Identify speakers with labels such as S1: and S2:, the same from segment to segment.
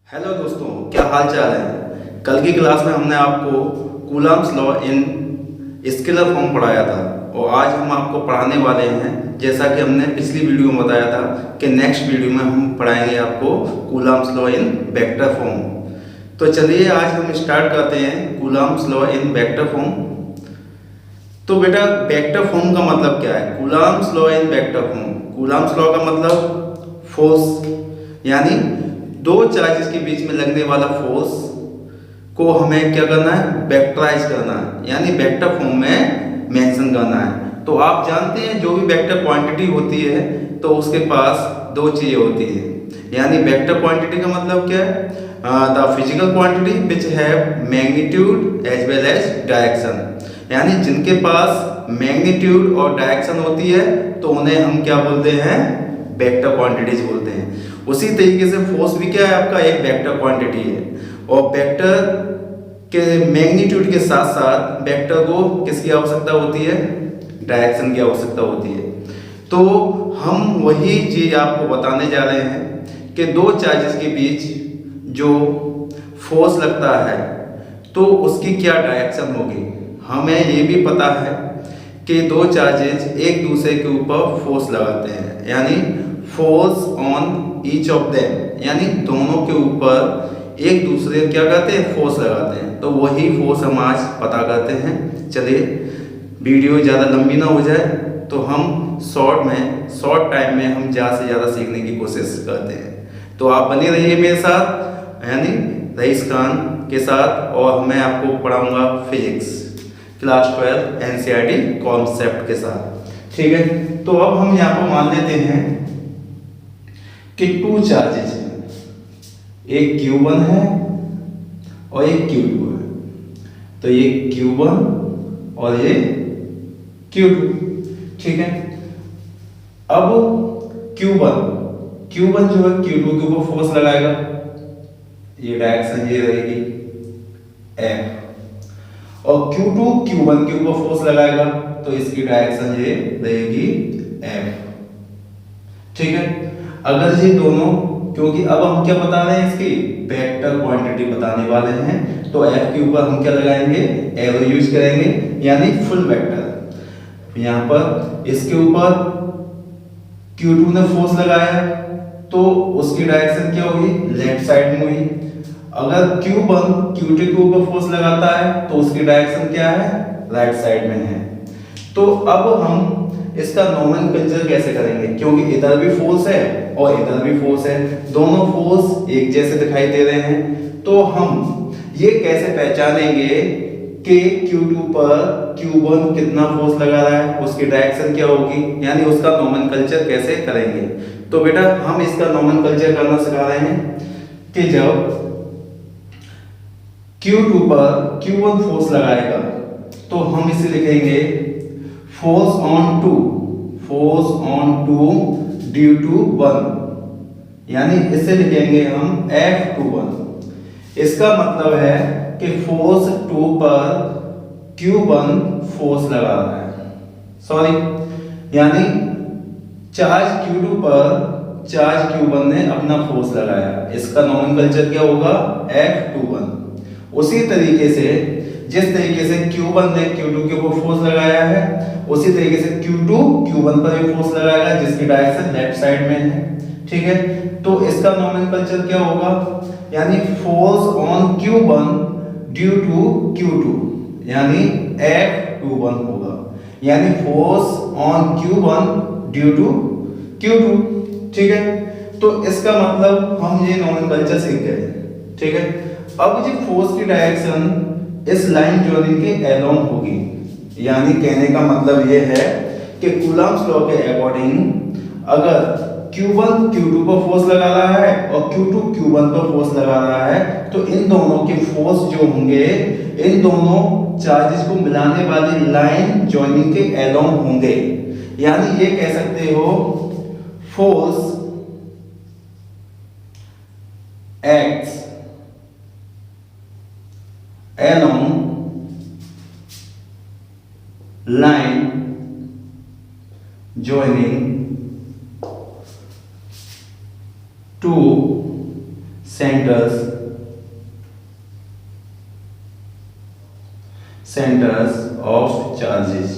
S1: Hello दोस्तों, क्या हाल चाल है। कल की क्लास में हमने आपको Coulomb's law in scalar form पढ़ाया था और आज हम आपको पढ़ाने वाले हैं, जैसा कि हमने पिछली वीडियो में बताया था कि नेक्स्ट वीडियो में हम पढ़ाएंगे आपको Coulomb's law in vector form. तो चलिए आज हम स्टार्ट करते हैं Coulomb's law in vector form. तो बेटा वेक्टर फॉर्म का मतलब क्या है? Coulomb's law in vector form, Coulomb's law का मतलब फोर्स, यानी दो चार्जेस के बीच में लगने वाला फोर्स को हमें क्या करना है? वेक्टराइज करना है, यानी वेक्टर फॉर्म में मेंशन करना है। तो आप जानते हैं जो भी वेक्टर क्वांटिटी होती है तो उसके पास दो चीजें होती है, यानी वेक्टर क्वांटिटी का मतलब क्या है? The physical quantity which have magnitude as well as direction, यानी जिनके पास मैग्नीट्यूड और डायरेक्शन होती है तो उन्हें हम क्या बोलते हैं? वेक्टर क्वांटिटीज बोलते हैं। उसी तरीके से फोर्स भी क्या है? आपका एक वेक्टर क्वांटिटी है और वेक्टर के मैग्नीट्यूड के साथ साथ वेक्टर को किसकी आवश्यकता होती है? डायरेक्शन की आवश्यकता होती है। तो हम वही चीज आपको बताने जा रहे हैं कि दो चार्जेस के बीच जो फोर्स लगता है तो उसकी क्या डायरेक्शन होगी। हमें ये भी पता है कि दो चार्जेस एक दूसरे के ऊपर फोर्स लगाते हैं, यानी force on each of them, यानी दोनों के ऊपर एक दूसरे क्या करते हैं? फोर्स लगाते हैं। तो वही फोर्स हम आज पता करते हैं। चलिए वीडियो ज़्यादा लंबी ना हो जाए तो हम शॉर्ट टाइम में हम ज़्यादा से ज़्यादा सीखने की कोशिश करते हैं। तो आप बने रहिए मेरे साथ, यानी रईस खान के साथ, और मैं आपको पढ़ाऊंगा फिजिक्स क्लास 12 एनसीईआरटी कॉन्सेप्ट के साथ। ठीक है, तो अब हम यहाँ पर मान लेते हैं कि टू चार्जेस हैं, एक Q1 है और एक Q2 है। तो ये Q1 और ये Q2, ठीक है। अब Q1 जो है Q2 के ऊपर फोर्स लगाएगा, ये डायरेक्शन ये रहेगी F, और Q2 Q1 के ऊपर फोर्स लगाएगा तो इसकी डायरेक्शन ये रहेगी F, ठीक है। अगर ये दोनों, क्योंकि अब हम क्या बता रहे हैं? इसकी वेक्टर क्वांटिटी बताने वाले हैं, तो F के ऊपर हम क्या लगाएंगे? एरो यूज करेंगे, यानी फुल वेक्टर। यहाँ पर इसके ऊपर Q2 ने फोर्स लगाया तो उसकी डायरेक्शन क्या होगी? लेफ्ट साइड में हुई। अगर Q1 Q2 के ऊपर फोर्स लगाता है तो उसकी डायरेक्शन क्या है? राइट साइड में है। तो अब हम इसका नोमेनक्लेचर कैसे करेंगे? क्योंकि इधर भी फोर्स है और इधर भी फोर्स है, दोनों फोर्स एक जैसे दिखाई दे रहे हैं। तो हम ये कैसे पहचानेंगे कि Q2 पर Q1 कितना फोर्स लगा रहा है, उसकी डायरेक्शन क्या होगी, यानी उसका नोमेनक्लेचर कैसे करेंगे? तो बेटा हम इसका नोमेनक्लेचर करना सिखा रहे हैं कि जब Q2 पर Q1 फोर्स लगाएगा तो हम इसे लिखेंगे force on two due to 1, यानी इसे लिखेंगे हम F21। इसका मतलब है कि फोर्स 2 पर Q1 फोर्स लगा रहा है, यानी चार्ज Q2 पर चार्ज Q1 ने अपना फोर्स लगाया, इसका नोमेनक्लेचर क्या होगा? F21। उसी तरीके से जिस तरीके से Q1 ने Q2 के ऊपर फोर्स लगाया है, उसी तरीके से Q2 Q1 पर भी फोर्स लगाएगा जिसकी डायरेक्शन लेफ्ट साइड में है, ठीक है। तो इसका नोमेनक्लेचर क्या होगा? यानी force on Q1 due to Q2, यानी F21 होगा, यानी force on Q1 due to Q2, ठीक है। तो इसका मतलब हम ये नोमेनक्लेचर सीख गए, ठीक है। अब ये फोर्स की डायरेक्शन इस लाइन जॉइनिंग के अलोंग होगी, यानी कहने का मतलब ये है कि कूलम्ब्स लॉ के अकॉर्डिंग अगर Q1 Q2 पर फोर्स लगा रहा है और Q2 Q1 पर फोर्स लगा रहा है तो इन दोनों के फोर्स जो होंगे इन दोनों चार्जेस को मिलाने वाली लाइन जॉइनिंग के अलोंग होंगे, यानी ये कह सकते हो force acts along line joining two centres of charges.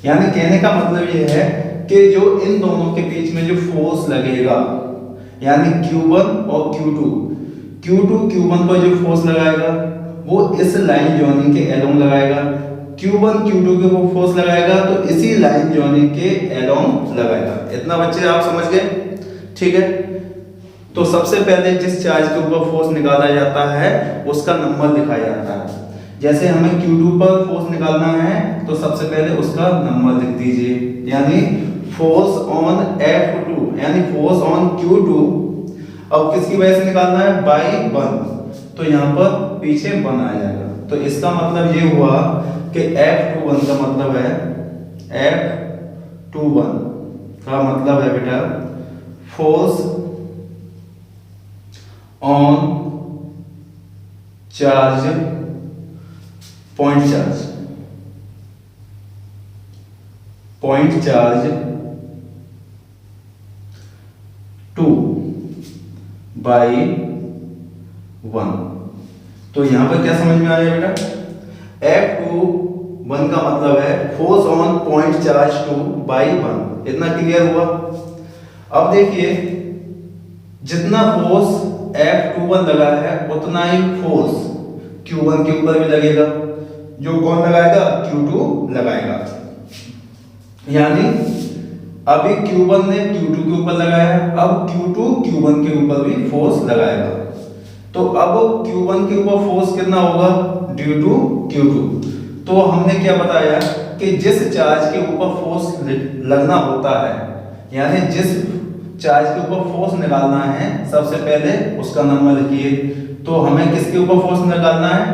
S1: यानी कहने का मतलब ये है कि जो इन दोनों के बीच में जो फोर्स लगेगा, यानी Q1 और Q2 Q1 पर जो फोर्स लगाएगा वो इस लाइन जॉइनिंग के एलोंग लगाएगा, Q1 Q2 के ऊपर फोर्स लगाएगा तो इसी लाइन जॉइनिंग के एलोंग लगाएगा। इतना बच्चे आप समझ गए? ठीक है। तो सबसे पहले जिस चार्ज के ऊपर फोर्स निकाला जाता है उसका नंबर लिखा जाता है। जैसे हमें Q2 पर फोर्स निकालना है तो सबसे पहले उसका नंबर लिख दीजिए, यानी फोर्स ऑन F2 यानी फोर्स ऑन Q2। अब किसकी वजह से निकालना है? बाई 1, तो यहाँ पर पीछे 1 आ जाएगा। तो इसका मतलब ये हुआ कि F21 का मतलब है, F21 का मतलब है बेटा force on charge, point charge 2 by 1। तो यहां पर क्या समझ में आ रहा है बेटा? F21 का मतलब है force on point charge 2 by 1। इतना क्लियर हुआ? अब देखिए जितना फोर्स F21 लगा है उतना ही फोर्स Q1 के ऊपर भी लगेगा। जो कौन लगाएगा? Q2 लगाएगा। यानी अभी Q1 ने Q2 के ऊपर लगाया है, अब Q2 Q1 के ऊपर भी फोर्स लगाएगा। तो अब Q1 के ऊपर फोर्स कितना होगा? Due to Q2। तो हमने क्या बताया कि जिस चार्ज के ऊपर फोर्स लगना होता है, यानी जिस चार्ज के ऊपर फोर्स निकालना है सबसे पहले उसका नंबर लिखिए। तो हमें किसके ऊपर फोर्स निकालना है?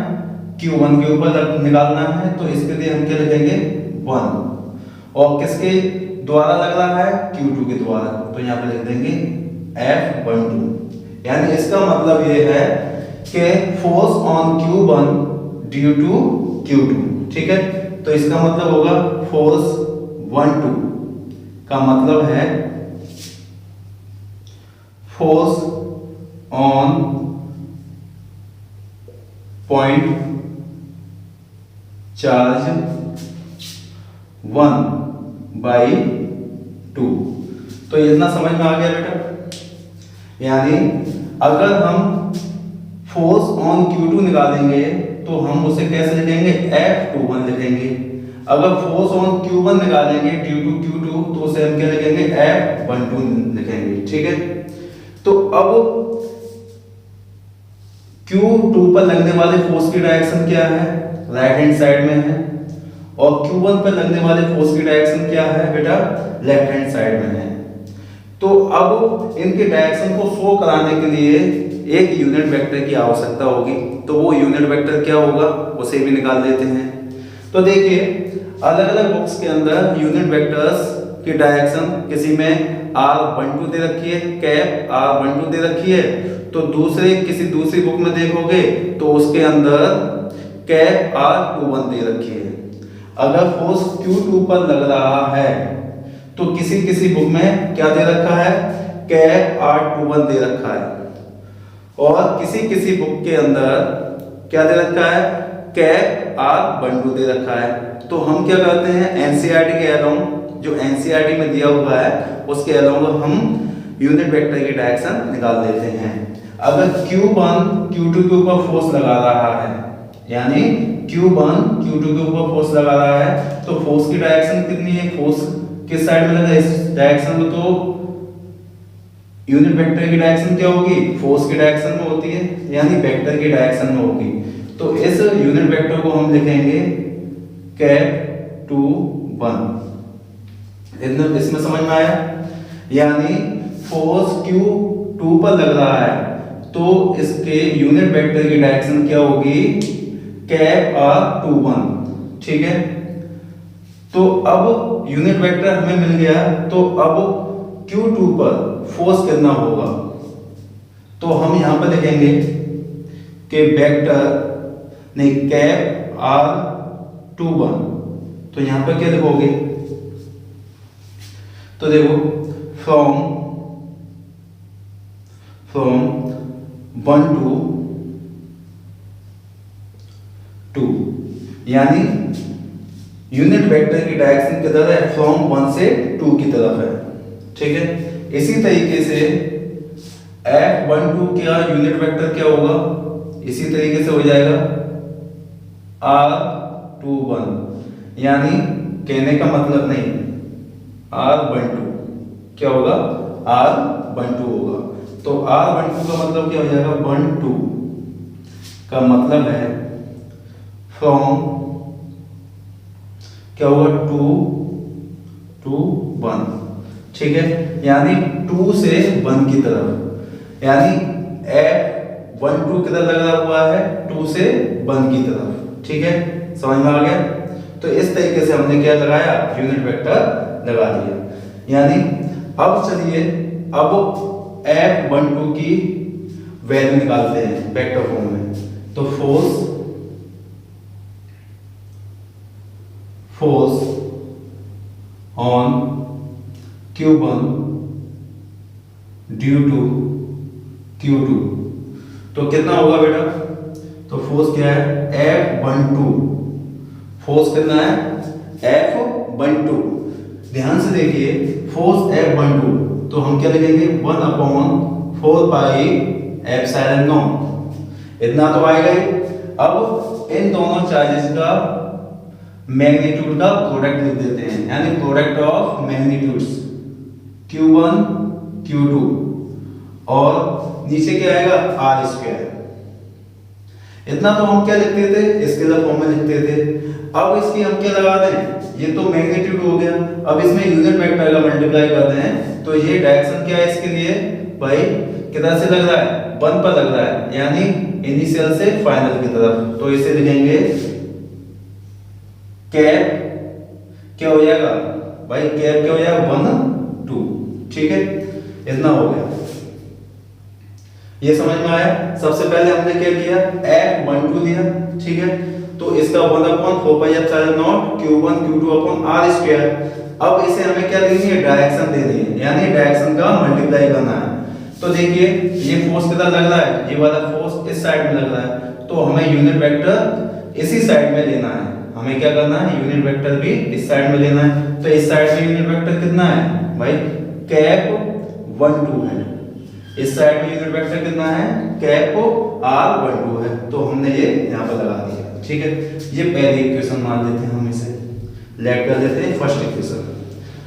S1: Q1 के ऊपर निकालना है, तो इसके लिए हम क्या लिखेंगे? 1। और किसके द्वारा लग रहा है? Q2 के द्वारा, तो यहाँ पे लिख देंगे F12। यानी इसका मतलब ये है कि force on Q1 due to Q2। ठीक है, तो इसका मतलब होगा फोर्स 12 का मतलब है force on point charge 1 by 2। तो इतना समझ में आ गया बेटा? यानी अगर हम फोर्स ऑन Q2 निकालेंगे तो हम उसे कैसे लिखेंगे? F21 लिखेंगे। अगर फोर्स ऑन Q1 निकालेंगे ड्यू टू Q2 तो उसे हम क्या लिखेंगे? F12 लिखेंगे। ठीक है, तो अब Q2 पर लगने वाले फोर्स की डायरेक्शन क्या है? राइट हैंड साइड में है। और Q1 पर लगने वाले फोर्स की डायरेक्शन क्या है बेटा? लेफ्ट हैंड साइड में है। तो अब इनके डायरेक्शन को शो कराने के लिए एक यूनिट वेक्टर की आवश्यकता होगी। तो वो यूनिट वेक्टर क्या होगा उसे भी निकाल लेते हैं। तो देखिए अलग अलग बुक्स के अंदर यूनिट वेक्टर्स की डायरेक्शन किसी में R12 दे रखी है, कैप R12 दे रखी है, तो किसी दूसरी बुक में देखोगे तो उसके अंदर कैप R21 दे रखी है। अगर फोर्स Q2 पर लग रहा है तो किसी बुक में क्या दे रखा है? कैप R21 दे रखा है। और किसी बुक के अंदर क्या दे रखा है? कैप R12 दे रखा है। तो हम क्या करते हैं? एनसीईआरटी के अलोंग, जो एनसीईआरटी में दिया हुआ है उसके अलोंग हम यूनिट वेक्टर की डायरेक्शन निकाल लेते हैं। अगर Q1 Q2 के ऊपर फोर्स लगा रहा है, यानी Q1 Q2 के ऊपर फोर्स लगा रहा है, तो फोर्स की डायरेक्शन कितनी है? फोर्स किस साइड में लगा है? इस डायरेक्शन में। तो यूनिट वेक्टर की डायरेक्शन क्या होगी? फोर्स की डायरेक्शन में होती है, यानी वेक्टर की डायरेक्शन में होगी। तो इस यूनिट वेक्टर को हम लिखेंगे कैप 21। इसमें समझ में आया? यानी फोर्स Q2 पर लग रहा है तो इसके यूनिट वेक्टर की डायरेक्शन क्या होगी? Cap R21। ठीक है, तो अब यूनिट वेक्टर हमें मिल गया। तो अब Q2 पर फोर्स कितना होगा? तो हम यहां पर लिखेंगे कि वेक्टर नहीं कैप R21। तो यहां पर क्या लिखोगे? तो देखो फ्रॉम 1 to 2, यानी यूनिट वेक्टर की डायरेक्शन की तरफ है फ्रॉम 1 से 2 की तरफ है। ठीक है, इसी तरीके से F12 क्या यूनिट वेक्टर क्या होगा, इसी तरीके से हो जाएगा R21, यानी कहने का मतलब नहीं, R12 क्या होगा, R12 होगा। तो R12 का मतलब क्या हो जाएगा, 1 2 का मतलब है फ्रॉम क्या होगा 2 to 1। ठीक है, यानी 2 से 1 की तरफ, यानी F12 किधर लगा हुआ है, 2 से 1 की तरफ। ठीक है, समझ में आ गया। तो इस तरीके से हमने क्या लगाया, यूनिट वेक्टर लगा दिया। यानी अब चलिए अब F12 की वैल्यू निकालते हैं वेक्टर फॉर्म में। तो force on Q1 due to Q2, तो कितना होगा बेटा, तो फोर्स क्या है, F12, फोर्स कितना है, F12। ध्यान से देखिए, फोर्स F12 तो हम क्या लिखेंगे, 1/4 पाई एप्सिलॉन नॉट, इतना तो आएगा ही। अब इन दोनों चार्जेस का मैग्नीट्यूड का प्रोडक्ट लिख देते हैं, यानी product of magnitudes Q1 Q2, और नीचे क्या आएगा, R²। इतना तो हम क्या लिखते थे, स्केलर फॉर्म में लिखते थे। अब इसकी हम क्या लगा दें, ये तो मैग्नीट्यूड हो गया, अब इसमें यूनिट वेक्टर का मल्टीप्लाई करते हैं, तो ये डायरेक्शन क्या है इसके लिए भाई, किधर से लग रहा है, 1 पर लग रहा है, यानी इनिशियल से फाइनल की तरफ। तो इसे लिखेंगे कैप, क्या हो जाएगा भाई, कैप क्या हो जाएगा, 1 2। ठीक है, इतना हो गया, ये समझ में आया। सबसे पहले हमने क्या किया, F12 लिया। ठीक है, तो इसका 1/4 pi epsilon naught Q1 Q2 R²। अब इसे हमें क्या देनी है, डायरेक्शन देनी है, यानी डायरेक्शन का मल्टीप्लाई करना है। तो देखिए ये फोर्स किधर लग रहा है, ये वाला फोर्स इस साइड में लग रहा है, तो हमें यूनिट वेक्टर इसी साइड में लेना है। हमें क्या करना है, यूनिट वेक्टर भी इस साइड में लेना है। तो इस साइड में यूनिट वेक्टर कितना है भाई, कैप 1 2 है। इस साइड में यूनिट वेक्टर कितना है, कैप R12 है। तो हमने ये यहाँ पर लगा दिया। ठीक है, ये पहली इक्वेशन मान लेते हैं, हम इसे लेट कर देते हैं फर्स्ट इक्वेशन।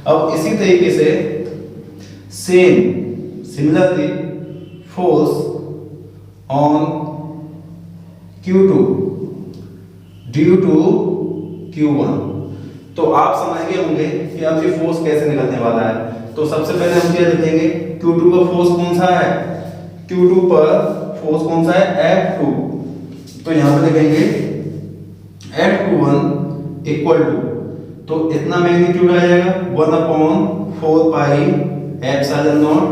S1: अब इसी तरीके से similarly force on Q2 due to Q1, तो आप समझ गए होंगे कि अब ये फोर्स कैसे निकलने वाला है। तो सबसे पहले हम क्या लिखेंगे, Q2 का फोर्स कौन सा है, Q2 पर फोर्स कौन सा है, F2। तो यहां पे लिखेंगे F21 इक्वल टू, तो इतना मैग्नीट्यूड आ जाएगा 1/4 पाई एप्सिलॉन नॉट।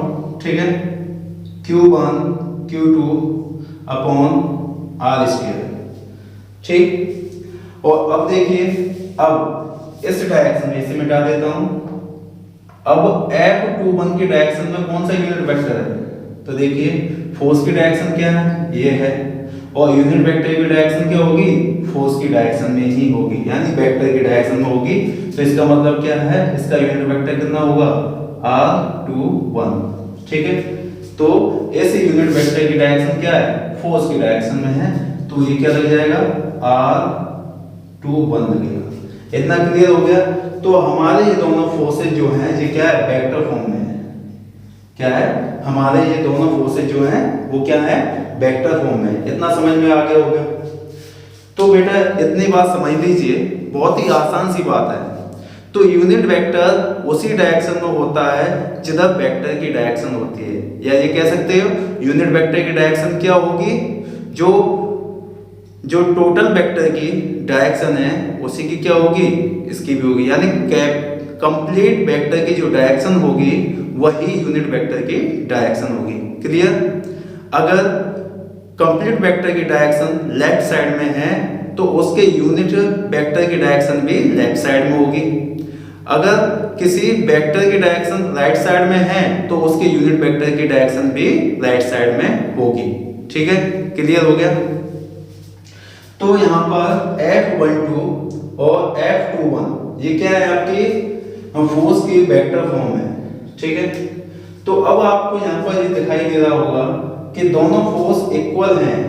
S1: ठीक है, Q1 Q2 R²। ठीक, और अब देखिए, अब इस डायरेक्शन में इसे मिटा देता हूं। अब F21 की डायरेक्शन में कौन सा यूनिट वेक्टर है, तो देखिए फोर्स की डायरेक्शन क्या है, ये है, और यूनिट वेक्टर की डायरेक्शन क्या होगी, फोर्स की डायरेक्शन में ही होगी, यानी वेक्टर की डायरेक्शन में होगी। तो इसका मतलब क्या है, इसका यूनिट वेक्टर कितना होगा, R21। ठीक है, तो ऐसे यूनिट वेक्टर की डायरेक्शन क्या है, फोर्स की डायरेक्शन में है, तो ये क्या लग जाएगा, R21 लगेगा। इतना क्लियर हो गया। तो हमारे ये दोनों फोर्सेज जो हैं, ये क्या है, वेक्टर फॉर्म में है। क्या है, हमारे ये दोनों फोर्सेज जो हैं वो क्या है, वेक्टर फॉर्म में। इतना समझ में आ गया होगा। तो बेटा इतनी बात समझ लीजिए, बहुत ही आसान सी बात है। तो यूनिट वेक्टर उसी डायरेक्शन में होता है जिधर वेक्टर की डायरेक्शन होती है, या ये कह सकते हो यूनिट वेक्टर की डायरेक्शन क्या होगी, जो टोटल वेक्टर की डायरेक्शन है उसी की क्या होगी, इसकी भी होगी। यानी कंप्लीट वेक्टर की जो डायरेक्शन होगी वही यूनिट वेक्टर की डायरेक्शन होगी। क्लियर। अगर कंप्लीट वेक्टर की डायरेक्शन लेफ्ट साइड में है तो उसके यूनिट वेक्टर की डायरेक्शन भी लेफ्ट साइड में होगी। अगर किसी वेक्टर की डायरेक्शन राइट साइड में है तो उसके यूनिट वेक्टर की डायरेक्शन भी राइट साइड में होगी। ठीक है, क्लियर हो गया। तो यहाँ पर F12 और F21 ये क्या है आपकी फोर्स की वेक्टर फॉर्म है। ठीक है, तो अब आपको यहाँ पर ये दिखाई दे रहा होगा कि दोनों फोर्स इक्वल हैं।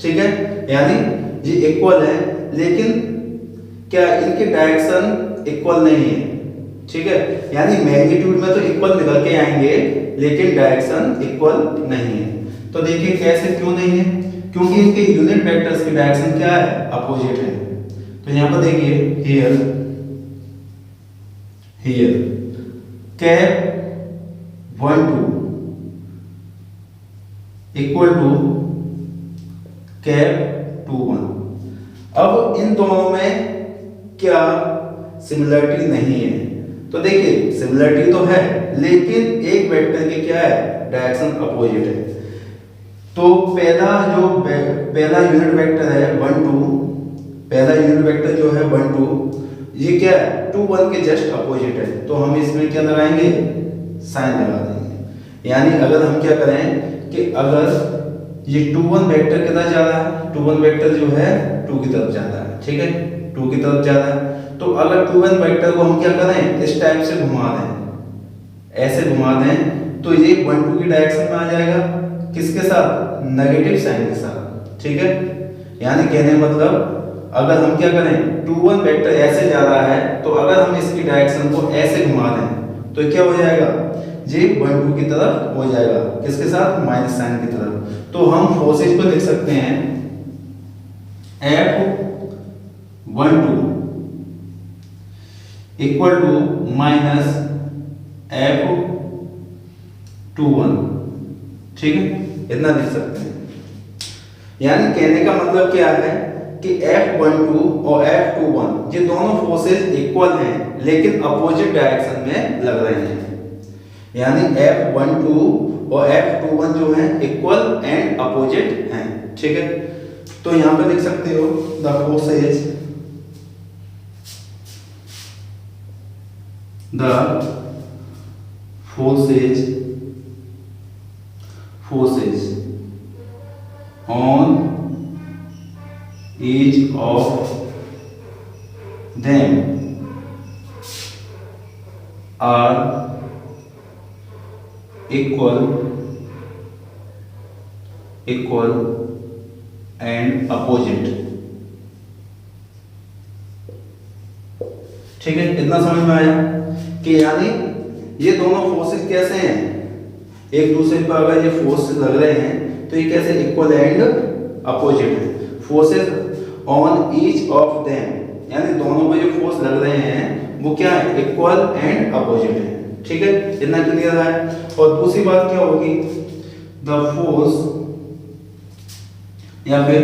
S1: ठीक है, यानी ये इक्वल है, लेकिन क्या इनकी डायरेक्शन इक्वल नहीं है। ठीक है, यानी मैग्नीट्यूड में तो इक्वल निकल के आएंगे लेकिन डायरेक्शन इक्वल नहीं है। तो देखिए कैसे, क्यों नहीं है, क्योंकि इनके यूनिट वेक्टर्स की डायरेक्शन क्या है, अपोजिट है। तो यहाँ पर देखिए here cap 12 equal to cap 21। अब इन दोनों में क्या सिमिलरिटी नहीं है? तो देखिए सिमिलरिटी तो है, लेकिन एक वेक्टर की क्या है, डायरेक्शन अपोजिट है। तो पहला यूनिट वेक्टर है 1 2, पहला यूनिट वेक्टर जो है 1 2, ये क्या है 2 1 के जस्ट अपोजिट है। तो हम इसमें क्या लगाएंगे, साइन लगा देंगे। यानी अगर हम क्या करें कि अगर ये 2 1 वेक्टर किधर जा रहा है, 2 1 वेक्टर जो है 2 की तरफ जा रहा है। ठीक है, 2 की तरफ जा रहा है, तो अगर 2 1 वेक्टर को हम क्या करें, इस टाइप से घुमा दें, ऐसे घुमा दें, तो ये 1 2 की डायरेक्शन में आ जाएगा, किसके साथ, नेगेटिव साइन के साथ। ठीक है, यानी कहने मतलब अगर हम क्या करें, 2 1 वेक्टर ऐसे जा रहा है, तो अगर हम इसकी डायरेक्शन को ऐसे घुमा दें तो क्या हो जाएगा, ये 1 2 की तरफ हो जाएगा, किसके साथ, माइनस साइन की तरफ। तो हम फोर्सेज को लिख सकते हैं F12 equal to minus F21। ठीक है, इतना लिख सकते हैं। यानी कहने का मतलब क्या है कि F12 और F21 ये दोनों फोर्सेस इक्वल हैं लेकिन अपोजिट डायरेक्शन में लग रहे हैं। यानी F12 और F21 जो हैं इक्वल एंड अपोजिट हैं। ठीक है, तो यहां पे लिख सकते हो the forces on each of them are equal and opposite। ठीक है, इतना समझ में आया कि यानी ये दोनों फोर्सेस कैसे हैं, एक दूसरे पर अगर ये फोर्सेस लग रहे हैं तो ये कैसे इक्वल एंड अपोजिट है। Forces on each of them, यानी दोनों पे जो फोर्स लग रहे हैं वो क्या है, इक्वल एंड अपोजिट है। ठीक है, इतना क्लियर है। और दूसरी बात क्या होगी, द फोर्स या फिर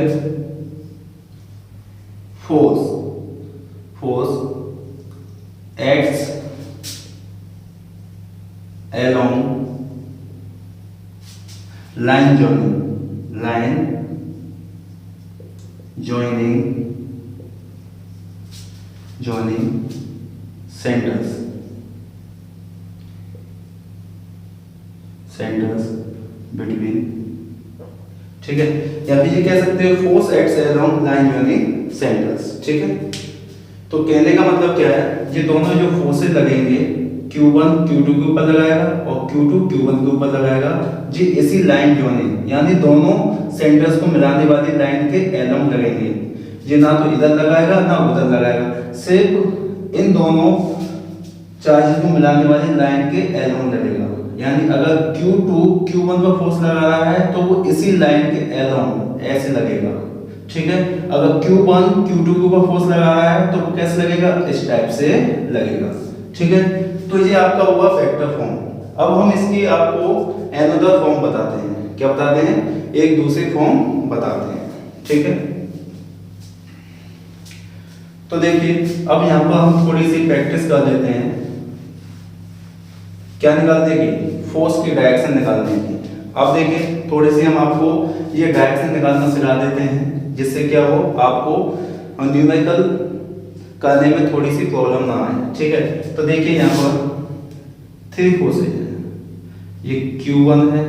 S1: force acts along line joining centers between। ठीक है, या फिर ये कह सकते हो force acts along line joining centers। ठीक है, तो कहने का मतलब क्या है, ये दोनों जो फोर्सेस लगेंगे Q1 Q2 के ऊपर लगाएगा और Q2 Q1 के ऊपर लगाएगा, जी इसी लाइन जोनिंग यानी दोनों सेंटर्स को मिलाने वाली लाइन के एलम लगेंगे। ये ना तो इधर लगाएगा ना उधर लगाएगा, सिर्फ इन दोनों चार्जेस को मिलाने वाली लाइन के एलम लगेगा। यानी अगर Q2 Q1 पर फोर्स लगा रहा है तो वो इसी लाइन के एलम ऐसे लगेगा। ठीक है, अगर Q1 Q2 के ऊपर फोर्स लगा रहा है तो वो कैसे लगेगा, इस टाइप से लगेगा। ठीक है, तो ये आपका हुआ वेक्टर फॉर्म। अब हम इसकी आपको एनदर फॉर्म बताते हैं। क्या बताते हैं, एक दूसरी फॉर्म बताते हैं। ठीक है, तो देखिए अब यहाँ पर हम थोड़ी सी प्रैक्टिस कर लेते हैं। क्या निकालते हैं, फोर्स की डायरेक्शन निकालने की। अब देखिए थोड़ी सी हम आपको ये डायरेक्शन निकालना सिखा देते हैं, जिससे क्या हो आपको न्यूमेरिकल करने में थोड़ी सी प्रॉब्लम ना आए, ठीक है। तो देखिए यहाँ पर 3 फोर्सेज है, ये Q1 है,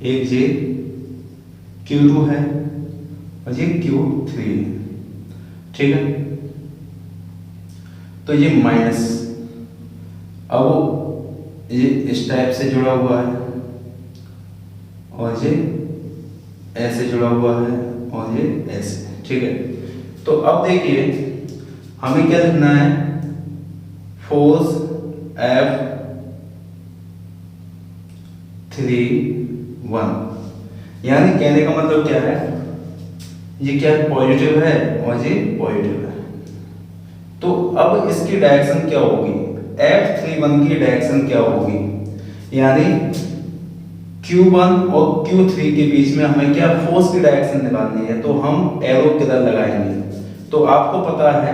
S1: एक ये Q2 है और ये Q3 है, ठीक है। तो ये माइनस, अब ये इस टाइप से जुड़ा हुआ है और ये ऐसे जुड़ा हुआ है और ये ऐसे, ठीक है। तो अब देखिए हमें क्या लिखना है, फोर्स F3(1), यानी कहने का मतलब क्या है, ये क्या पॉजिटिव है और ये पॉजिटिव है। तो अब इसकी डायरेक्शन क्या होगी, F3(1) की डायरेक्शन क्या होगी, यानी Q1 और Q3 के बीच में हमें क्या फोर्स की डायरेक्शन निकालनी है, तो हम एरो किधर लगाएंगे। तो आपको पता है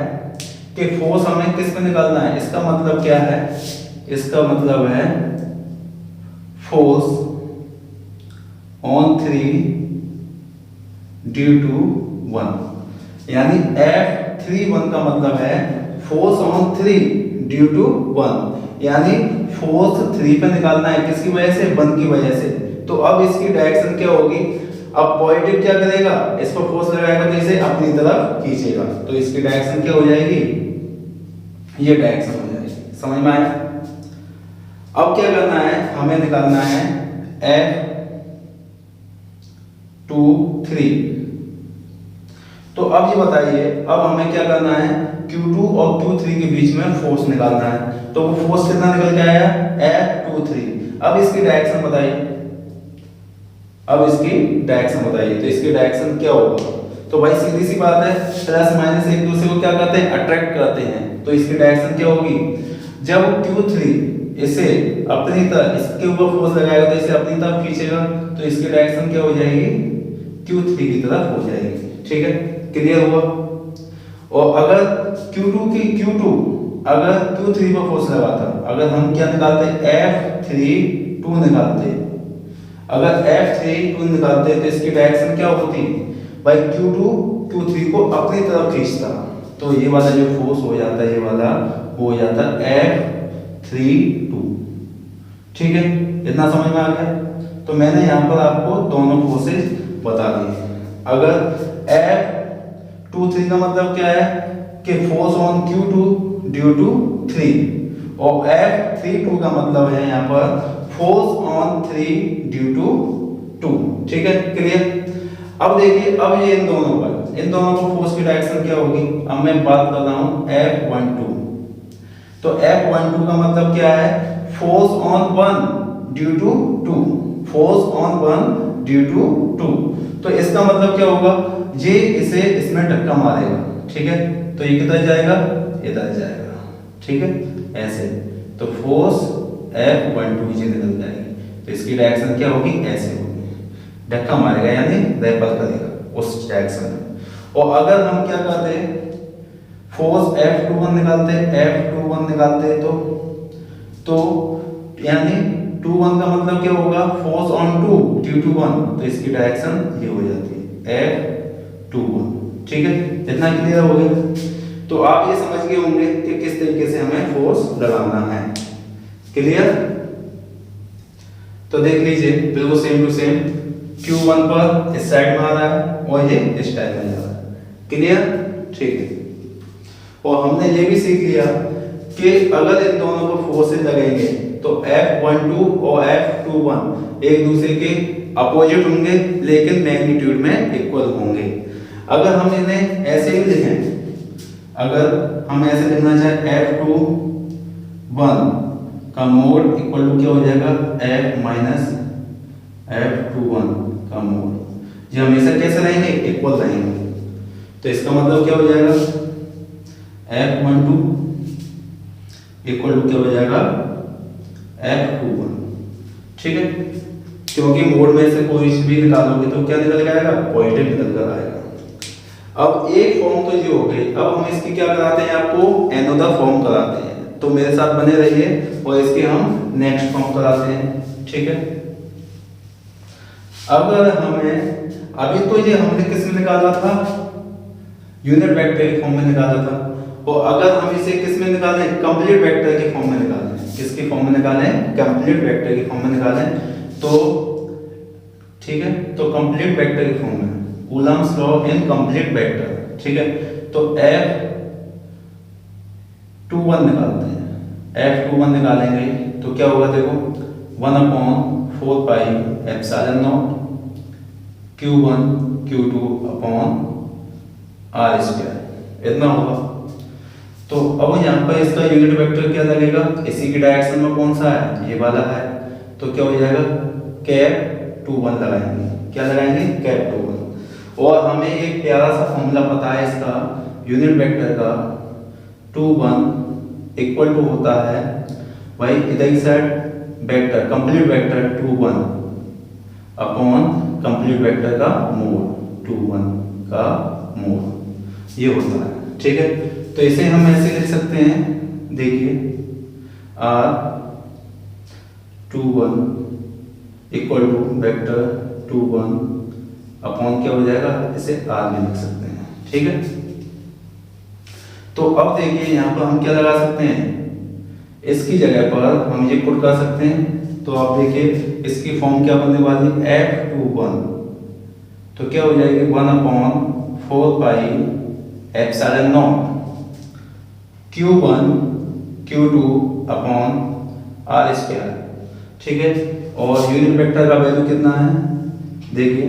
S1: कि फोर्स हमें किस पे निकालना है, इसका मतलब क्या है, इसका मतलब है फोर्स ऑन 3 ड्यू टू 1, यानी F3(1) का मतलब है फोर्स ऑन 3 ड्यू टू 1, यानी फोर्स 3 पे निकालना है, किसकी वजह से, 1 की वजह से। तो अब इसकी डायरेक्शन क्या होगी, अब पॉजिटिव क्या करेगा, इस पर फोर्स लगाएगा तो इसे अपनी तरफ खींचेगा, तो इसकी डायरेक्शन क्या हो जाएगी, ये डायरेक्शन हो जाएगी। समझ में आया। अब क्या करना है, हमें निकालना है F2(3). तो अब ये बताइए, अब हमें क्या करना है, Q2 और Q3 के बीच में फोर्स निकालना है। तो वो फोर्स कितना निकल के आया, F23। अब इसकी डायरेक्शन बताइए, अब इसकी डायरेक्शन बताइए, तो इसकी डायरेक्शन क्या होगा। तो भाई सीधी सी बात है, प्लस माइनस एक दूसरे को क्या करते हैं, अट्रैक्ट करते हैं। तो इसकी डायरेक्शन क्या होगी, जब Q3 इसे अपनी तरफ, इसके ऊपर फोर्स लगाएगा तो इसे अपनी तरफ खींचेगा, तो इसकी डायरेक्शन क्या हो जाएगी, Q3 की तरफ हो जाएगी, ठीक है। क्लियर हुआ। और अगर Q2 अगर Q3 पर फोर्स लगाता, अगर हम क्या निकालते, F3(2) निकालते, अगर F3(2) निकालते तो इसकी डायरेक्शन क्या होती भाई, Q2 Q3 को अपनी तरफ खींचता, तो ये वाला जो फोर्स हो जाता है, ये वाला हो जाता F3(2), ठीक है। इतना समझ में आ गया। तो मैंने यहाँ पर आपको दोनों फोर्सेज बता दिए। अगर F23 का मतलब क्या है कि force on Q2 due to 3, और F32 का मतलब है यहाँ पर फोर्स ऑन 3 ड्यू टू 2, ठीक है। क्लियर। अब देखिए, अब ये इन दोनों पर फोर्स की डायरेक्शन क्या होगी। अब मैं बात कर रहा हूँ F12। तो F12 का मतलब क्या है, force on 1 due to 2, force on 1 due to 2। तो इसका मतलब क्या होगा, ये इसे इसमें धक्का मारेगा, ठीक है। तो ये किधर जाएगा, इधर जाएगा, ठीक है, ऐसे। तो फोर्स F12 से निकल जाएगी, तो इसकी डायरेक्शन क्या होगी, ऐसे होगी, धक्का मारेगा यानी रेपल करेगा उस डायरेक्शन में। और अगर हम क्या करते हैं, फोर्स F21 निकालते तो यानी 2(1) का मतलब क्या होगा, फोर्स ऑन 2 ड्यू टू 1, तो इसकी डायरेक्शन ये हो जाती है F21, ठीक है। इतना क्लियर हो गया। तो आप ये समझ गए होंगे कि किस तरीके से हमें फोर्स लगाना है। क्लियर। तो देख लीजिए, बिल्कुल सेम टू सेम, Q1 पर इस साइड में आ रहा है और ये इस टाइप में जा रहा है। क्लियर, ठीक है। और हमने ये भी सीख लिया कि अगर इन दोनों को फोर्सेज लगेंगे तो F12 और F21 एक दूसरे के अपोजिट होंगे, लेकिन मैग्नीट्यूड में इक्वल होंगे। अगर हम इन्हें ऐसे ही लिखें, अगर हम ऐसे लिखना चाहे F21 का मोड इक्वल टू क्या हो जाएगा, F माइनस F21 का मोड। ये हमेशा कैसे रहेंगे, इक्वल रहेंगे। तो इसका मतलब क्या हो जाएगा, F12 इक्वल टू क्या हो जाएगा, F21, ठीक है। क्योंकि मोड में से कोई भी निकालोगे तो क्या निकल आएगा, पॉजिटिव निकल कर आएगा। अब एक फॉर्म तो ये हो गई। अब हम इसकी क्या कराते हैं, आपको एनोदर फॉर्म कराते हैं। तो मेरे साथ बने रहिए और इसके हम नेक्स्ट फॉर्म कराते हैं, ठीक है। अगर हमें अभी तो ये हमने किस में निकाला था, यूनिट वेक्टर फॉर्म में निकाला था। और अगर हम इसे किस में निकालें, कंप्लीट वेक्टर के फॉर्म में निकालें, किसकी फॉर्म में निकालें, कंप्लीट वेक्टर के फॉर्म में निकालें, तो ठीक है, तो कंप्लीट वेक्टर के फॉर्म में Coulomb's law in complete vector, ठीक है। तो F21 निकालते हैं, F21 निकालेंगे तो क्या होगा, देखो 1/4 pi epsilon naught Q1 Q2 upon R square, इतना होगा। तो अब यहाँ पर इसका यूनिट वेक्टर क्या लगेगा, इसी की डायरेक्शन में कौन सा है, ये वाला है, तो क्या हो जाएगा, कैप 21 लगाएंगे, क्या लगाएंगे, कैप 21। और हमें एक प्यारा सा फॉर्मूला पता है इसका यूनिट वेक्टर का, 21 इक्वल टू होता है भाई इधर की side vector complete vector 21 upon complete vector का मोड 21 का मोड, ये होता है, ठीक है। तो इसे हम ऐसे लिख सकते हैं, देखिए R21 equal to vector 21 upon क्या हो जाएगा, इसे R में लिख सकते हैं, ठीक है। तो अब देखिए यहाँ पर हम क्या लगा सकते हैं, इसकी जगह पर हम ये पुट कर सकते हैं। तो आप देखिए इसकी फॉर्म क्या बनने वाली है, F21 तो क्या हो जाएगी 1/4 pi epsilon naught Q1 Q2 upon R square, ठीक है। और यूनिट वेक्टर का वैल्यू कितना है, देखिए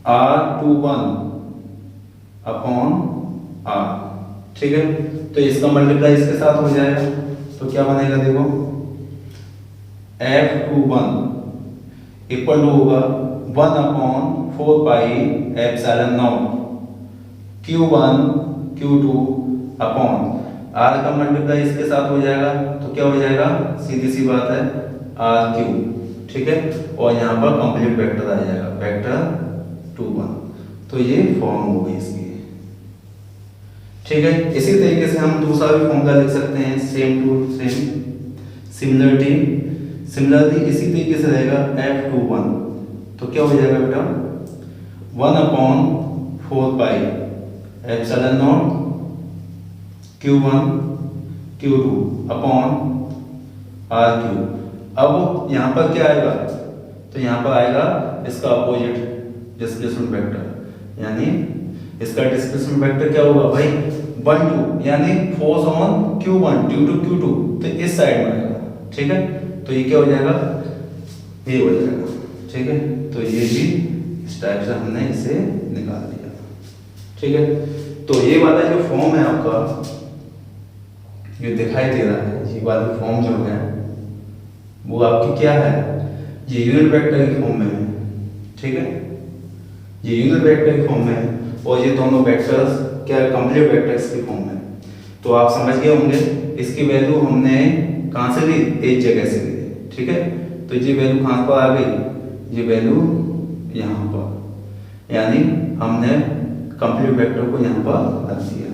S1: R21 अपॉन R, ठीक है। तो इसका मल्टीप्लाई इसके साथ हो जाएगा, तो क्या बनेगा, देखो F21 इक्वल टू होगा 1/4 pi epsilon naught Q1 Q2 upon R का मल्टीप्लाई इसके साथ हो जाएगा, तो क्या हो जाएगा, सीधी सी बात है RQ, ठीक है। और यहाँ पर कंप्लीट वेक्टर आ जाएगा, वेक्टर 21। तो ये फॉर्म हो गई इसकी, ठीक है। इसी तरीके से हम दूसरा भी फॉर्मूला लिख सकते हैं, सेम टू सेम, सिमिलरली इसी तरीके से रहेगा F21 तो क्या हो जाएगा बेटा 1/4 pi epsilon naught Q1 Q2 upon RQ। अब यहाँ पर क्या आएगा, तो यहाँ पर आएगा इसका अपोजिट डिस्प्लेसमेंट वेक्टर, यानी इसका डिस्प्लेसमेंट वेक्टर क्या होगा भाई 1 2, यानी force on Q1 due to Q2, तो इस साइड में आएगा, ठीक है। तो ये क्या हो जाएगा, ये हो जाएगा, ठीक है। तो ये भी इस टाइप से हमने इसे निकाल दिया, ठीक है। तो ये वाला जो फॉर्म है आपका, जो दिखाई दे रहा है, ये वाला फॉर्म जो है वो आपकी क्या है, ये यूनिट वेक्टर की फॉर्म में है, ठीक है। ये यूनिट वेक्टर की फॉर्म में है और ये दोनों वेक्टर्स क्या कंप्लीट वेक्टर्स की फॉर्म में। तो आप समझ गए होंगे इसकी वैल्यू हमने कहाँ से ली, एक जगह से ली, ठीक है। तो ये वैल्यू कहाँ पर आ गई, ये वैल्यू यहाँ पर, यानी हमने कंप्लीट वेक्टर को यहाँ पर रख दिया।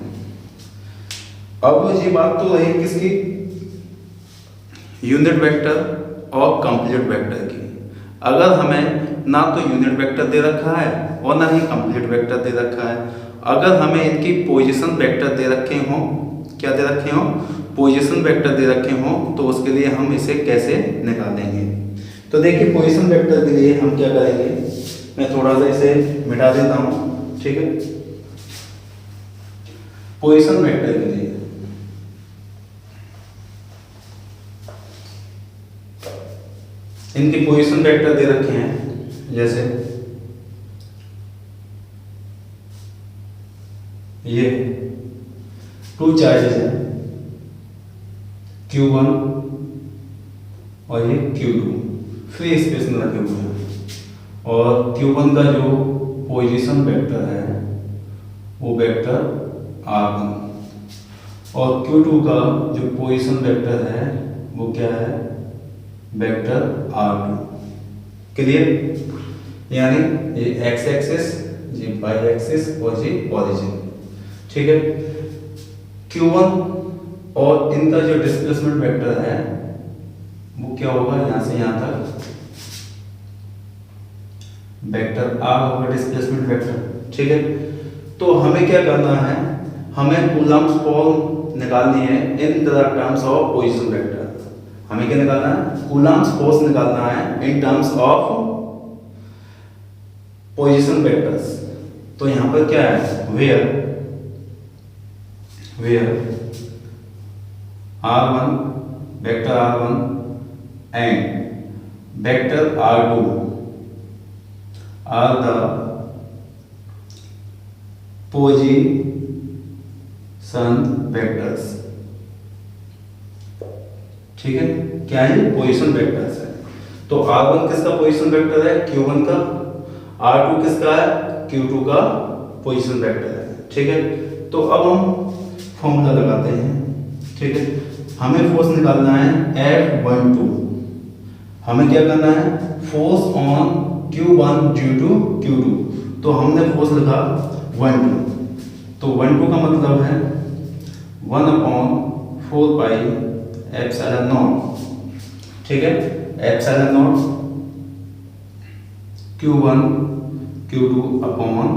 S1: अब ये बात तो रही किसकी, यूनिट वेक्टर और कंप्लीट वेक्टर की। अगर हमें ना तो यूनिट वेक्टर दे रखा है और ना ही कंप्लीट वेक्टर दे रखा है, अगर हमें इनकी पोजीशन वेक्टर दे रखे हों, क्या दे रखे हों, पोजीशन वेक्टर दे रखे हों, तो उसके लिए हम इसे कैसे निकालेंगे। तो देखिए पोजीशन वेक्टर के लिए हम क्या करेंगे, मैं थोड़ा सा इसे मिटा देता हूँ, ठीक है। पोजीशन वेक्टर के लिए इनकी पोजीशन वेक्टर दे रखे हैं, जैसे ये 2 चार्जेस हैं Q1 और ये Q2 फ्री स्पेस में रखे हुए हैं, और Q1 का जो पोजीशन वेक्टर है वो वेक्टर R1 और Q2 का जो पोजीशन वेक्टर है वो क्या है, वेक्टर R2। क्लियर, यानी ये x एक्सिस, ये y एक्सिस और ये ओरिजिन, ठीक है। Q1 और इनका जो डिस्प्लेसमेंट वेक्टर है वो क्या होगा, यहां से यहां तक वेक्टर R होगा डिस्प्लेसमेंट वेक्टर, ठीक है। तो हमें क्या करना है, हमें कूलम्ब्स फोर्स निकालनी है in the terms of position vector. हमें क्या निकालना है? कूलम्ब्स फोर्स निकालना है in terms of position vectors. तो यहां पर क्या है? Where r1 vector r1 and vector r2 are the position vectors. ठीक है, क्या है? पोजीशन वेक्टर्स है। तो r1 किसका पोजीशन वेक्टर है? q1 का। r2 किसका है? q2 का पोजीशन वेक्टर है। ठीक है, तो अब हम फॉर्मूला लगाते हैं। ठीक है, हमें फोर्स निकालना है F12। हमें क्या करना है? Force on Q1 due to Q2। तो हमने फोर्स लिखा 12। तो 12 का मतलब है 1/4 पाई एप्सिलॉन नॉट। ठीक है, epsilon naught Q1 Q2 upon.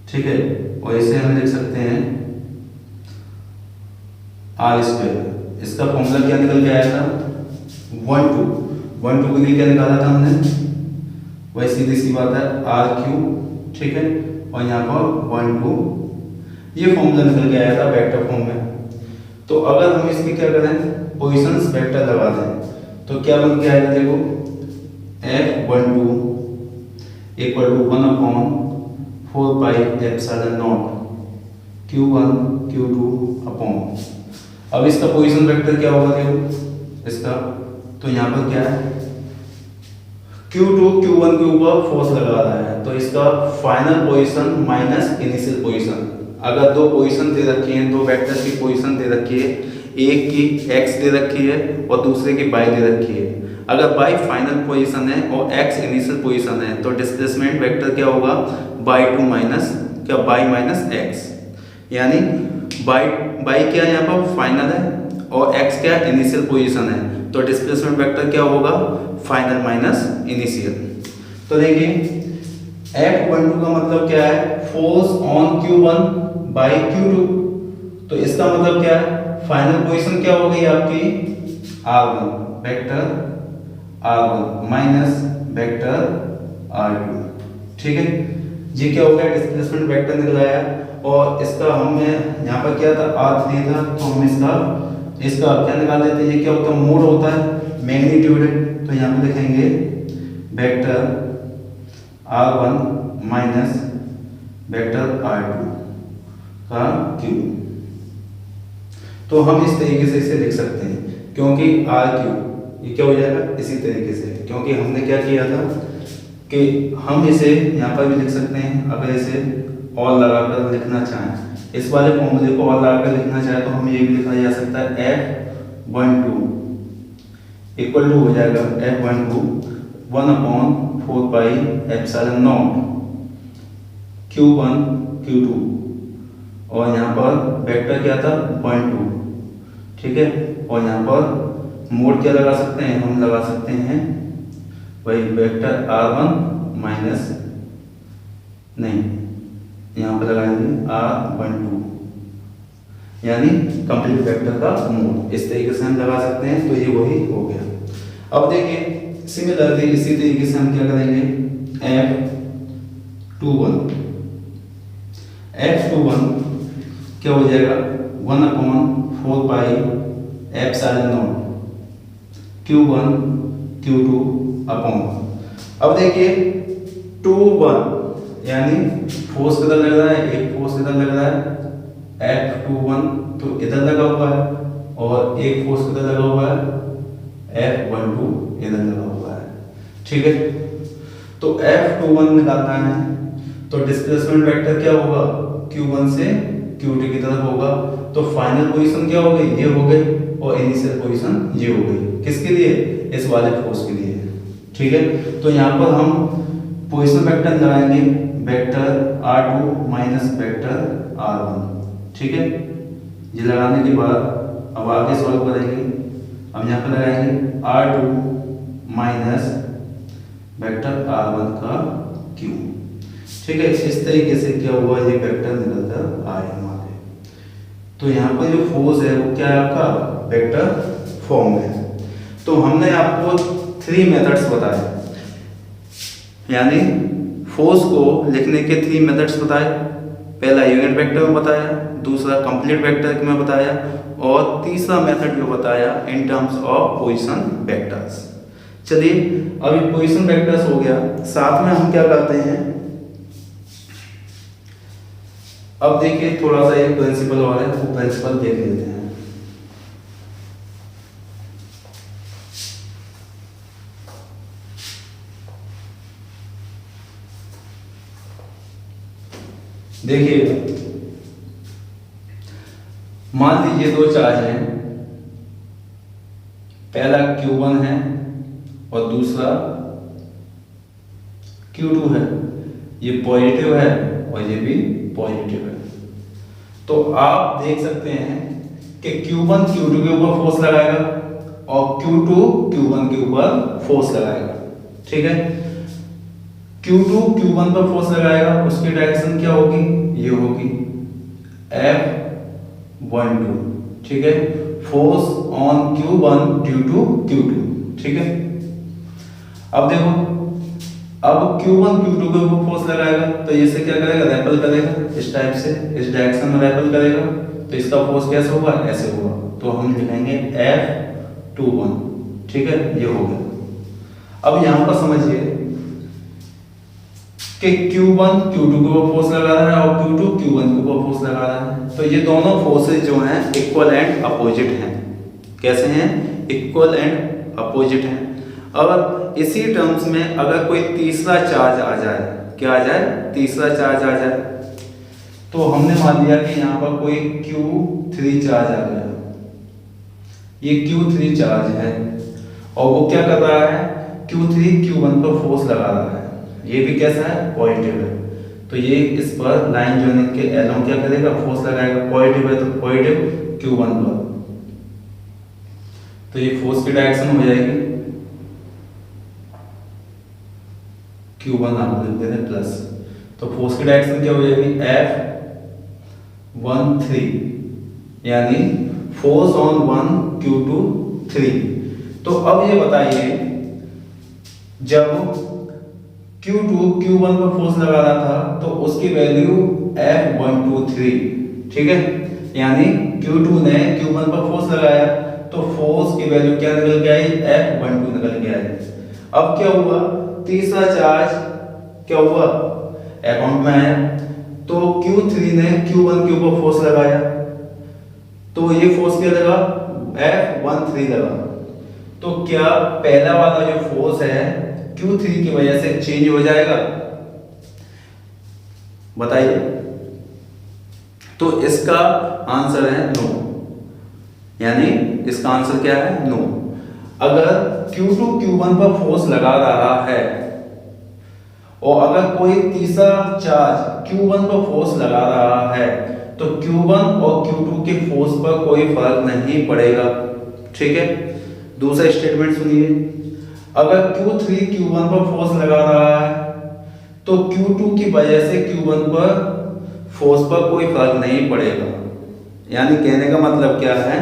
S1: ठीक है, और इसे हम लिख सकते हैं r²। इसका फॉर्मूला क्या निकल के आया था? 12 के लिए क्या निकाला था हमने? वही सीधी सी बात है r3। ठीक है, और यहाँ पर 12 ये फॉर्मूला निकल के आया था वेक्टर फॉर्म में। तो अगर हम इसकी क्या करें? पोजीशंस वेक्टर लगा दें तो क्या बन के आएगा? देखो F12 equal to 1/4 pi epsilon naught Q1 Q2 upon. अब इसका पोजीशन वेक्टर क्या होगा? देखो इसका, तो यहाँ पर क्या है? Q2 Q1 के ऊपर फोर्स लगा रहा है, तो इसका final position minus initial position. अगर दो पोजीशन दे रखी हैं, दो वेक्टर की पोजीशन दे रखी है, एक की x दे रखी है और दूसरे की y दे रखी है। अगर y फाइनल पोजीशन है और x इनिशियल पोजीशन है, तो डिस्प्लेसमेंट वेक्टर क्या होगा? y2 माइनस क्या? y minus x। यानी y क्या यहाँ पर? फाइनल है और x क्या? इनिशियल पोजीशन है। तो डिस्प्लेसमेंट वेक्टर क्या होगा? Final minus initial. तो देखिए F12 का मतलब क्या है? Force on Q1 by Q2। तो इसका मतलब क्या है? फाइनल पोजीशन क्या हो गई आपकी? R1 vector R1 minus vector R2। ठीक है, ये क्या हो गया? डिस्प्लेसमेंट वेक्टर निकल आया। और इसका हमने यहाँ पर क्या था? R3 था, तो हम इसका क्या निकाल लेते हैं? ये क्या होता है? मोड होता है, मैग्नीट्यूड है। तो यहाँ पे लिखेंगे vector R1 minus vector R2 का Q। तो हम इस तरीके से इसे लिख सकते हैं, क्योंकि RQ ये क्या हो जाएगा? इसी तरीके से, क्योंकि हमने क्या किया था कि हम इसे यहाँ पर भी लिख सकते हैं। अगर इसे और लगाकर लिखना चाहें, इस वाले फॉर्मूले को और लगाकर लिखना चाहे, तो हमें ये भी लिखा जा सकता है F12 इक्वल टू हो जाएगा F12 1/4 pi epsilon naught Q1 Q2 और यहाँ पर वेक्टर क्या था? 12। ठीक है, और यहाँ पर मोड क्या लगा सकते हैं? हम लगा सकते हैं वही वेक्टर R1 माइनस, नहीं यहाँ पर लगाएंगे R12, यानी कंप्लीट वेक्टर का मोड। इस तरीके से हम लगा सकते हैं, तो ये वही हो गया। अब देखिए सिमिलरली इसी तरीके से हम क्या करेंगे? F21 क्या हो जाएगा? 1/4 pi epsilon naught Q1 Q2 upon. अब देखिए 2 1 यानी फोर्स किधर लग रहा है? एक फोर्स इधर लग रहा है F21, तो इधर लगा हुआ है, और एक फोर्स किधर लगा हुआ है? F12 इधर लगा हुआ है। ठीक है, तो F21 निकालना है, तो डिस्प्लेसमेंट वेक्टर क्या होगा? Q1 से Q2 की तरफ होगा। तो फाइनल पोजीशन क्या हो गई? ये हो गई, और इनिशियल पोजीशन ये हो गई। किसके लिए? इस वाले फोर्स के लिए। ठीक है, तो यहाँ पर हम पोजीशन वेक्टर लगाएंगे vector R2 minus vector R1। ठीक है, ये लगाने के बाद अब आगे सॉल्व करेंगे। हम यहाँ पर लगाएंगे R2 माइनस वेक्टर R1 का Q। ठीक है, इस तरीके से क्या हुआ, ये वेक्टर निकल कर आए हमारे। तो यहाँ पर जो फोर्स है वो क्या है आपका वेक्टर फॉर्म में है। तो हमने आपको 3 मेथड्स बताए, यानी फोर्स को लिखने के 3 मेथड्स बताए। पहला यूनिट वेक्टर में बताया, दूसरा कंप्लीट वेक्टर में बताया, और तीसरा मेथड जो बताया इन टर्म्स ऑफ पोजीशन वेक्टर्स। चलिए अभी पोजीशन वेक्टर्स हो गया, साथ में हम क्या करते हैं, अब देखिए थोड़ा सा एक प्रिंसिपल और है, वो प्रिंसिपल देख लेते हैं। देखिए मान लीजिए 2 चार्ज हैं, पहला Q1 है और दूसरा Q2 है। ये पॉजिटिव है और ये भी पॉजिटिव है। तो आप देख सकते हैं कि Q1 Q2 के ऊपर फोर्स लगाएगा और Q2 Q1 के ऊपर फोर्स लगाएगा। ठीक है, Q2 Q1 पर फोर्स लगाएगा, उसकी डायरेक्शन क्या होगी, ये होगी F12। ठीक है, force on Q1 due to Q2। ठीक है, अब देखो, अब Q1 Q2 के ऊपर फोर्स लगाएगा तो इससे क्या करेगा, रेपल करेगा, इस टाइप से इस डायरेक्शन में रेपल करेगा। तो इसका फोर्स कैसे होगा, ऐसे होगा। तो हम लिखेंगे F21। ठीक है, ये हो गया। अब यहाँ पर समझिए कि Q1 Q2 के ऊपर फोर्स लगा रहा है और Q2 Q1 के ऊपर फोर्स लगा रहा है। तो ये दोनों फोर्सेज जो हैं इक्वल एंड अपोजिट हैं। कैसे हैं, इक्वल एंड अपोजिट हैं। और इसी टर्म्स में अगर कोई तीसरा चार्ज आ जाए, क्या आ जाए, तीसरा चार्ज आ जाए, तो हमने मान लिया कि यहाँ पर कोई Q3 चार्ज आ गया। ये Q3 चार्ज है और वो क्या कर रहा है, Q3 Q1 पर फोर्स लगा रहा है। ये भी कैसा है, पॉजिटिव है। तो ये इस पर लाइन जो इनके एलों क्या करेगा, फोर्स लगाएगा। पॉजिटिव है तो पॉजिटिव Q1 पर, तो ये फोर्स की डायरेक्शन हो जाएगी Q1 आप लिख देते हैं प्लस। तो फोर्स की डायरेक्शन क्या हो जाएगी, F13, यानी फोर्स ऑन 1 Q2 3। तो अब ये बताइए, जब Q2 Q1 पर फोर्स लगा रहा था तो उसकी वैल्यू F123। ठीक है, यानी Q2 ने Q1 पर फोर्स लगाया तो फोर्स की वैल्यू क्या निकल के आई, F12 निकल के आई। अब क्या हुआ, तीसरा चार्ज क्या हुआ, अकाउंट में आया। तो Q3 ने Q1 के ऊपर फोर्स लगाया तो ये फोर्स क्या लगा, F13 लगा। तो क्या पहला वाला जो फोर्स है Q3 की वजह से चेंज हो जाएगा, बताइए। तो इसका आंसर है नो, यानी इसका आंसर क्या है, नो। अगर Q2 Q1 पर फोर्स लगा रहा है और अगर कोई तीसरा चार्ज Q1 पर फोर्स लगा रहा है तो Q1 और Q2 के फोर्स पर कोई फर्क नहीं पड़ेगा। ठीक है, दूसरा स्टेटमेंट सुनिए, अगर Q3 Q1 पर फोर्स लगा रहा है तो Q2 की वजह से Q1 पर फोर्स पर कोई फर्क नहीं पड़ेगा। यानी कहने का मतलब क्या है,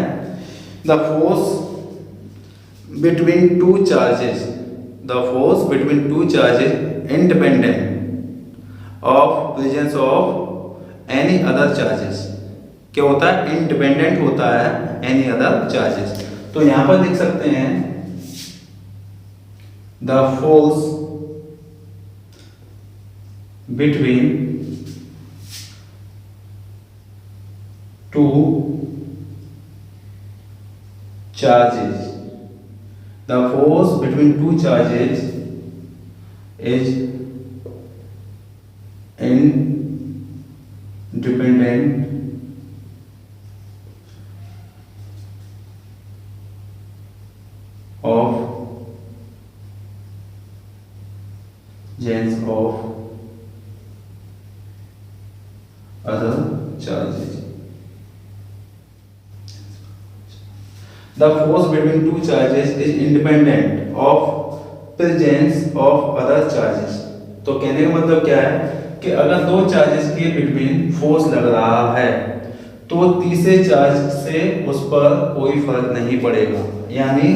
S1: the force between two charges, the force between two charges independent of presence of any other charges. क्या होता है, इंडिपेंडेंट होता है एनी अदर चार्जेस। तो यहां पर लिख सकते हैं the force between two charges, the force between two charges is independent of presence of other charges. The force between two charges is independent of presence of other charges. तो कहने का मतलब क्या है, कि अगर दो चार्जेस के बिटवीन फोर्स लग रहा है तो तीसरे चार्ज से उस पर कोई फर्क नहीं पड़ेगा। यानी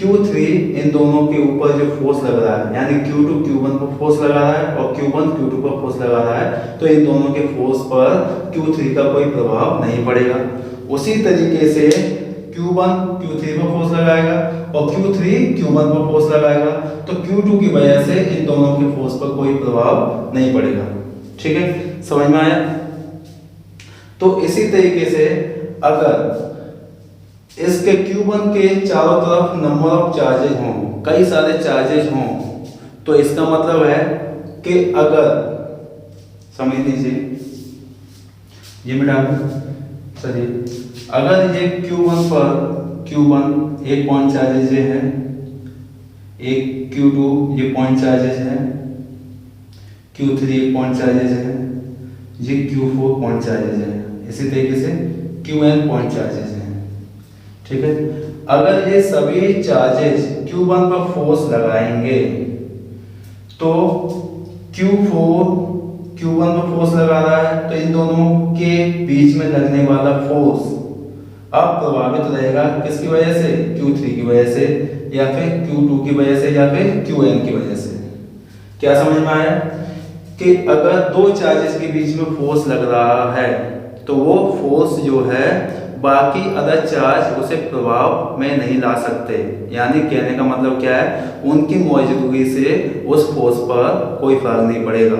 S1: Q3 इन दोनों के ऊपर जो फोर्स लग रहा है, यानी Q2 Q1 पर फोर्स लगा रहा है और Q1 Q2 पर फोर्स लगा रहा है, तो इन दोनों के फोर्स पर Q3 का कोई प्रभाव नहीं पड़ेगा। उसी तरीके से Q1 Q3 पर फोर्स लगाएगा और Q3 Q1 पर फोर्स लगाएगा, तो Q2 की वजह से इन दोनों के फोर्स पर कोई प्रभाव नहीं पड़ेगा। ठीक है, समझ में आया? तो इसी तरीके से अगर इसके Q1 के चारों तरफ नंबर ऑफ चार्जेज हों, कई सारे चार्जेज हों, तो इसका मतलब है कि अगर समझ लीजिए ये मिटा चलिए, अगर ये Q1 पर Q1 एक पॉइंट चार्जेज है, एक Q2 ये पॉइंट चार्जेज है, Q3 एक पॉइंट चार्जेज है, ये Q4 पॉइंट चार्जेज है, इसी तरीके से Qn पॉइंट चार्जेज है। ठीक है, अगर ये सभी चार्जेज Q1 पर फोर्स लगाएंगे तो Q4 Q1 पर फोर्स लगा रहा है, तो इन दोनों के बीच में लगने वाला फोर्स अब प्रभावित रहेगा किसकी वजह से? Q3 की वजह से, या फिर Q2 की वजह से, या फिर Qn की वजह से। क्या समझ में आया कि अगर दो चार्जेस के बीच में फोर्स लग रहा है तो वो फोर्स जो है बाकी अदर चार्ज उसे प्रभाव में नहीं ला सकते। यानी कहने का मतलब क्या है, उनकी मौजूदगी से उस फोर्स पर कोई फर्क नहीं पड़ेगा।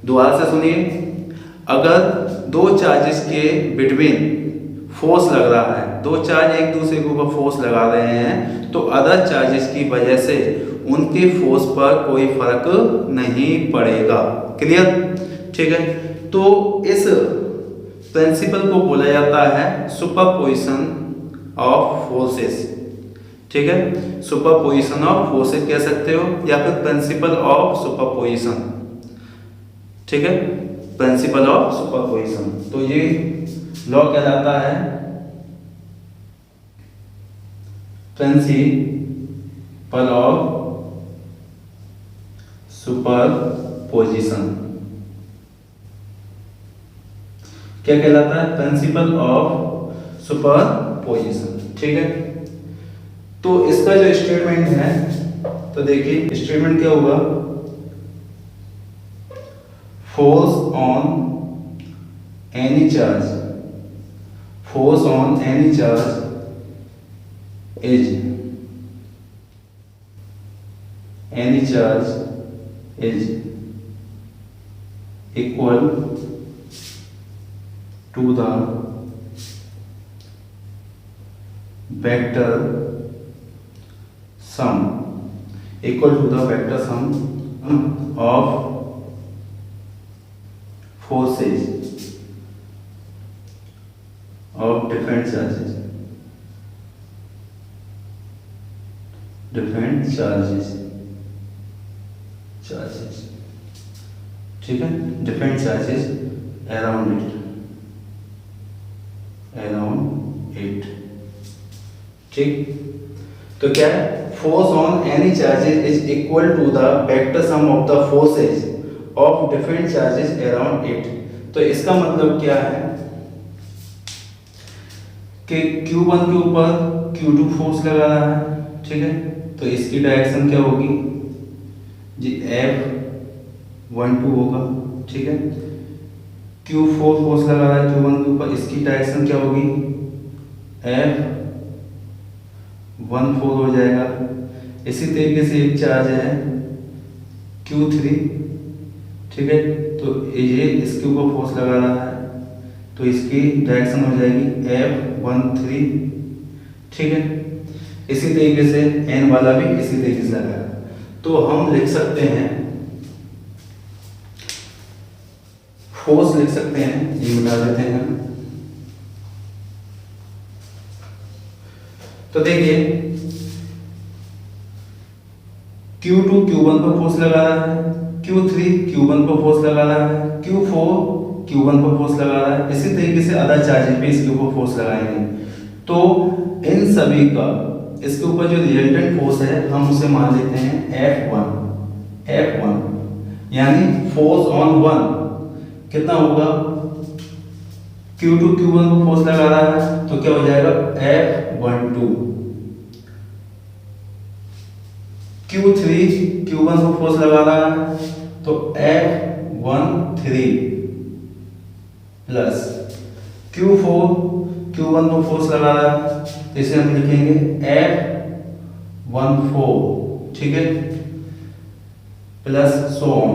S1: दोबारा से सुनिए, अगर दो चार्जेस के बिटवीन फोर्स लग रहा है, दो चार्ज एक दूसरे के ऊपर फोर्स लगा रहे हैं, तो अदर चार्जेस की वजह से उनके फोर्स पर कोई फर्क नहीं पड़ेगा। क्लियर? ठीक है, तो इस प्रिंसिपल को बोला जाता है सुपरपोजिशन ऑफ फोर्सेस। ठीक है, सुपरपोजिशन ऑफ फोर्सेस कह सकते हो, या फिर प्रिंसिपल ऑफ सुपरपोजिशन। ठीक है, प्रिंसिपल ऑफ सुपरपोजिशन। तो ये लॉ कहलाता है प्रिंसिपल ऑफ सुपरपोजिशन। क्या कहलाता है? Principle of superposition. ठीक है, तो इसका जो स्टेटमेंट है, तो देखिए स्टेटमेंट क्या होगा, force on any charge, force on any charge is, any charge is equal to the vector sum, equal to the vector sum of forces of different charges, ठीक है, different charges around it, ठीक। तो क्या है, force on any charges is equal to the vector sum of the forces of different charges around it. तो इसका मतलब क्या है कि Q1 के ऊपर Q2 फोर्स लगा रहा है, ठीक है, तो इसकी डायरेक्शन क्या होगी जी, F12 होगा, ठीक है। Q4 फोर्स लगा रहा है Q1 के ऊपर, इसकी डायरेक्शन क्या होगी, F14 हो जाएगा। इसी तरीके से एक चार्ज है Q3, ठीक है, तो ये इसके ऊपर फोर्स लगा रहा है, तो इसकी डायरेक्शन हो जाएगी F13, ठीक है। इसी तरीके से N वाला भी इसी तरीके से लगा, तो हम लिख सकते हैं, फोर्स लिख सकते हैं, ये मिटा देते हैं। तो देखिए Q2 Q1 पर फोर्स लगा रहा है, Q3 Q1 पर फोर्स लगा रहा है, Q4 Q1 पर फोर्स लगा रहा है। इसी तरीके से अदर चार्जेस भी इसके ऊपर फोर्स लगाएंगे। तो इन सभी का इसके ऊपर जो रिजल्टेंट फोर्स है हम उसे मान लेते हैं F1। यानी फोर्स ऑन वन कितना होगा, Q2 Q1 को फोर्स लगा रहा है तो क्या हो जाएगा F12, Q3 Q1 को फोर्स लगा रहा है तो F13 प्लस Q4 Q1 को फोर्स लगा रहा है तो इसे हम लिखेंगे F14, ठीक है, प्लस सो ऑन।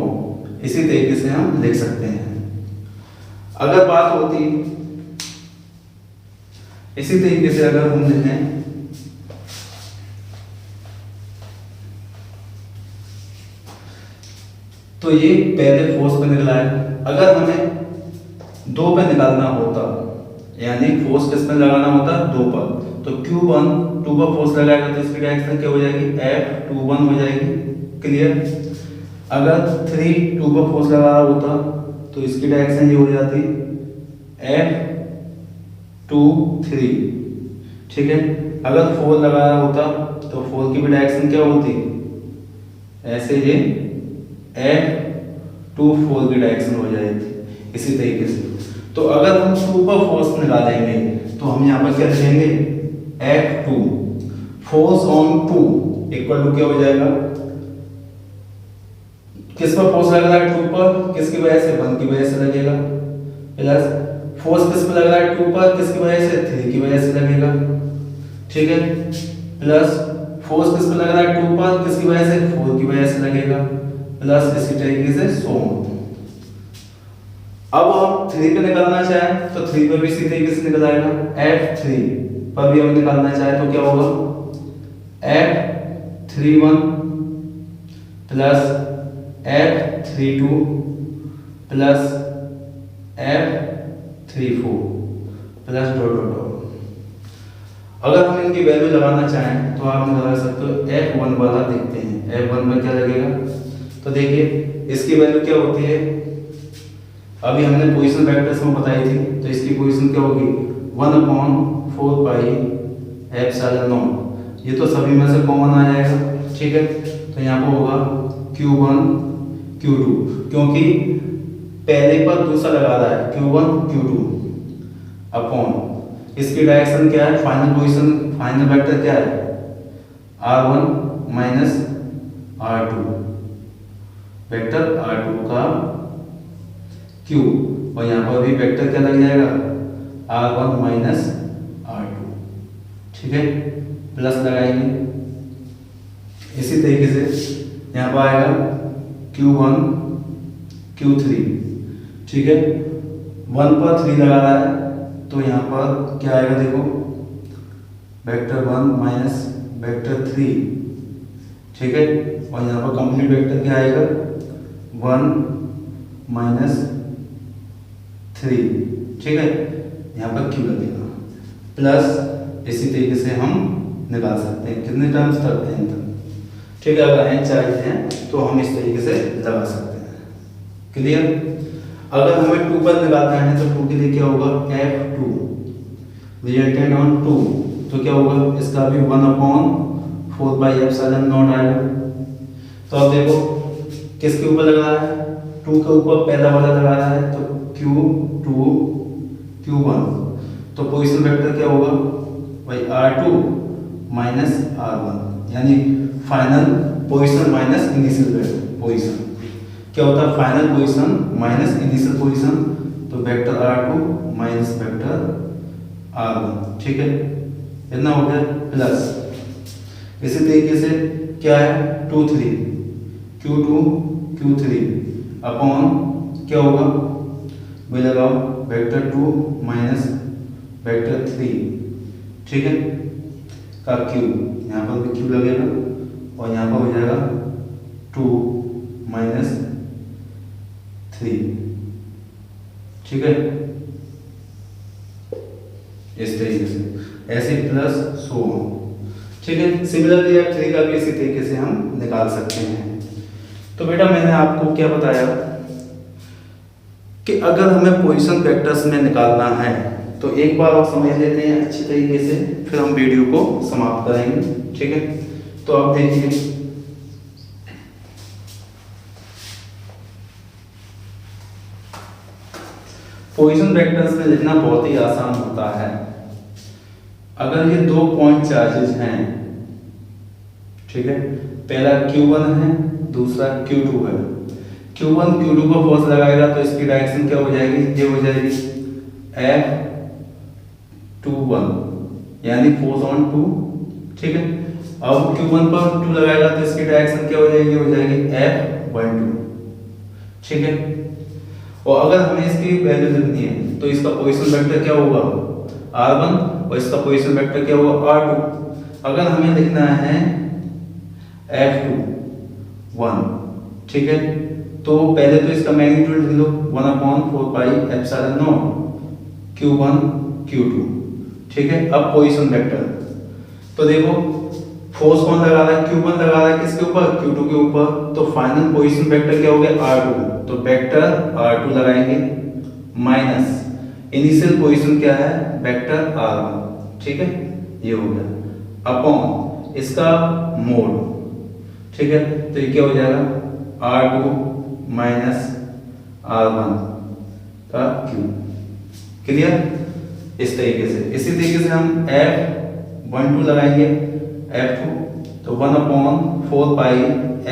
S1: इसी तरीके से हम लिख सकते हैं। अगर बात होती इसी तरीके से अगर हम लिखें तो ये पहले फोर्स पे निकला है। अगर हमें दो पे निकालना होता यानी फोर्स किस पे लगाना होता, दो पर, तो Q1 2 पर फोर्स लगाएगा तो इसकी डायरेक्शन क्या हो जाएगी F21 हो जाएगी, क्लियर। अगर 3 2 पर फोर्स लगा रहा होता तो इसकी डायरेक्शन ये हो जाती F23, ठीक है। अगर 4 लगा रहा होता तो 4 की भी डायरेक्शन क्या होती, ऐसे ये F24 की डायरेक्शन हो जाएगी इसी तरीके से। तो अगर हम 2 पर फोर्स निकालेंगे तो हम यहाँ पर क्या लिखेंगे F2 force on 2 equal to क्या हो जाएगा, किस पर फोर्स लग रहा है 2 पर, किसकी वजह से 1 की वजह से लगेगा, प्लस फोर्स किस पर लग रहा है 2 पर, किसकी वजह से 3 की वजह से लगेगा, ठीक है, प्लस फोर्स किस पर लग रहा है 2 पर, किसकी वजह से 4 की वजह से लगेगा, प्लस इसी तरीके से सो ऑन। अब हम 3 पे निकालना चाहें तो 3 पे भी इसी तरीके से निकल आएगा। F3 पर भी हम निकालना चाहें तो क्या होगा F31 plus F32 plus F34 plus dot dot dot. अगर हम इनकी वैल्यू लगाना चाहें तो आप लगा सकते हो। F1 वाला देखते हैं, F1 में क्या लगेगा, तो देखिए इसकी वैल्यू क्या होती है, अभी हमने पोजीशन वेक्टर्स में बताई थी, तो इसकी पोजीशन क्या होगी 1/4 पाई एप्सिलॉन नॉट। ये तो सभी में से कॉमन आ जाएगा, ठीक है। तो यहाँ पर होगा Q1 Q2, क्योंकि पहले पर दूसरा लगा रहा है Q1 Q2 अपॉन इसकी डायरेक्शन क्या है, फाइनल पोजीशन फाइनल वेक्टर क्या है R1 minus R2, vector R2 का Q, और यहाँ पर भी वेक्टर क्या लग जाएगा R1 माइनस R2, ठीक है, प्लस लगाएंगे। इसी तरीके से यहाँ पर आएगा Q1 Q3, ठीक है, 1 पर 3 लगा रहा है तो यहाँ पर क्या आएगा, देखो वेक्टर 1 माइनस वेक्टर 3, ठीक है, और यहाँ पर कंप्लीट वेक्टर क्या आएगा 1 माइनस 3, ठीक है, यहाँ पर Q लगेगा, प्लस इसी तरीके से हम निकाल सकते हैं कितने टर्म्स तक, n तक, ठीक है। अगर n चाहिए हैं तो हम इस तरीके से लगा सकते हैं, क्लियर। अगर हमें 2 पर निकालना है तो 2 के लिए क्या होगा F2 रिजल्टेंट ऑन 2, तो क्या होगा इसका भी 1/4 पाई एप्सिलॉन नॉट आएगा। तो अब देखो किसके ऊपर लग रहा है, 2 के ऊपर पहला वाला लगा रहा है तो Q2 Q1, तो पोजीशन वेक्टर क्या होगा भाई R2 माइनस R1, यानी final position minus initial position क्या होता है, final position minus initial position, तो vector R2 minus vector R1, ठीक है, इतना हो गया, प्लस इसी तरीके से क्या है 2 3 Q2 Q3 अपॉन क्या होगा वही लगाओ वेक्टर 2 माइनस वेक्टर 3, ठीक है, का Q, यहाँ पर भी Q लगेगा और यहाँ पर हो जाएगा 2 माइनस 3, ठीक है, इस तरीके से ऐसे प्लस सो, ठीक है। सिमिलरली आप 3 का भी इसी तरीके से हम निकाल सकते हैं। तो बेटा मैंने आपको क्या बताया कि अगर हमें पोजीशन वेक्टर्स में निकालना है तो एक बार आप समझ लेते हैं अच्छी तरीके से, फिर हम वीडियो को समाप्त करेंगे, ठीक है। तो आप देखिए पोजीशन वेक्टर्स में लिखना बहुत ही आसान होता है। अगर ये दो पॉइंट चार्जेस हैं, ठीक है, पहला Q1 है, दूसरा Q2 है। Q1 Q2 को फोर्स लगाएगा तो इसकी डायरेक्शन क्या हो जाएगी, ये हो जाएगी F21 यानी फोर्स ऑन 2, ठीक है। अब Q1 पर 2 लगाएगा तो इसकी डायरेक्शन क्या हो जाएगी F12, ठीक है। और अगर हमें इसकी वैल्यू लिखनी है तो इसका पोजीशन वेक्टर क्या होगा R1 और इसका पोजीशन वेक्टर क्या होगा R2। अगर हमें लिखना है F21, ठीक है, तो पहले तो इसका मैग्नीट्यूड लिख लो 1/4 pi epsilon naught Q1 Q2, ठीक है। अब पोजीशन वेक्टर तो देखो फोर्स कौन लगा रहा है, Q1 लगा रहा है किसके ऊपर, Q2 के ऊपर, तो फाइनल पोजीशन वेक्टर क्या हो गया R2, तो वेक्टर R2 लगाएंगे माइनस इनिशियल पोजीशन क्या है वेक्टर R1, ठीक है, ये हो गया अपॉन इसका मोड, ठीक है। तो ये क्या हो जाएगा R2 माइनस R1 का Q, क्लियर। इस तरीके से, इसी तरीके से हम F12 लगाएंगे F2 तो 1/4 pi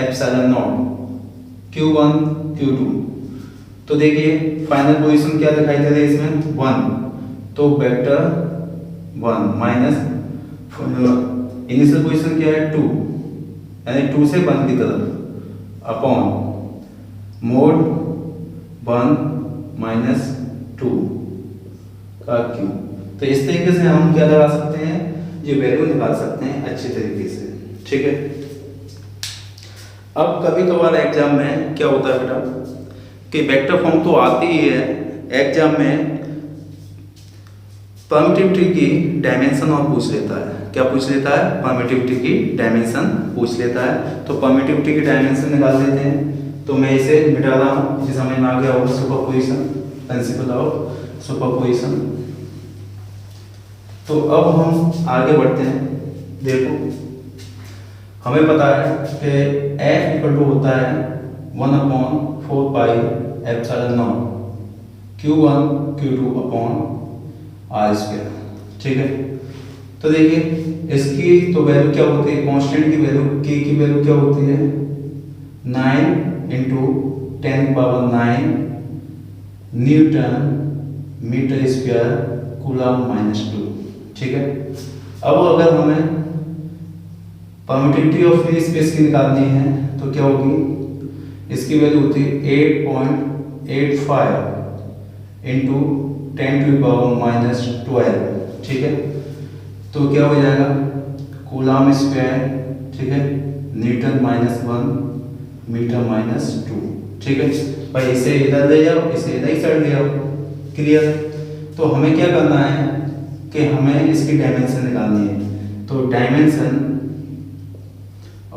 S1: epsilon naught Q1 Q2। तो देखिए फाइनल पोजीशन क्या दिखाई दे रहा है इसमें 1, तो वेक्टर 1 माइनस इनिशियल पोजीशन क्या है 2 यानी 2 से 1 की तरफ अपॉन मोड 1 माइनस 2 का Q। तो इस तरीके से हम क्या लगा सकते हैं, ये वैल्यू निकाल सकते हैं अच्छे तरीके से, ठीक है। अब कभी कभार एग्जाम में क्या होता है बेटा कि वेक्टर फॉर्म तो आती ही है, एग्जाम में परमिटिविटी की डायमेंशन और पूछ लेता है। क्या पूछ लेता है, परमिटिविटी की डायमेंशन पूछ लेता है। तो परमिटिविटी की डायमेंशन निकाल लेते हैं। तो मैं इसे मिटा रहा हूँ, जिसे समझ में आ गया होगा सुपरपोजिशन, प्रिंसिपल ऑफ सुपरपोजिशन। तो अब हम आगे बढ़ते हैं। देखो हमें पता है कि F इक्वल टू होता है 1/4 pi epsilon naught Q1 Q2 upon R², ठीक है। तो देखिए इसकी तो वैल्यू क्या होती है, कांस्टेंट की वैल्यू K की वैल्यू क्या होती है 9 × 10⁹ न्यूटन मीटर स्क्वायर कूलम -2, ठीक है। अब अगर हमें परमिटिविटी ऑफ फ्री स्पेस की निकालनी है तो क्या होगी, इसकी वैल्यू होती है 8.85 × 10⁻⁻12, ठीक है। तो क्या हो जाएगा कूलम स्क्वायर, ठीक है, न्यूटन -1 मीटर -2, ठीक है। भाई इसे इधर ले जाओ, इसे इधर साइड ले आओ, क्लियर। तो हमें क्या करना है कि हमें इसकी डायमेंशन निकालनी है। तो dimension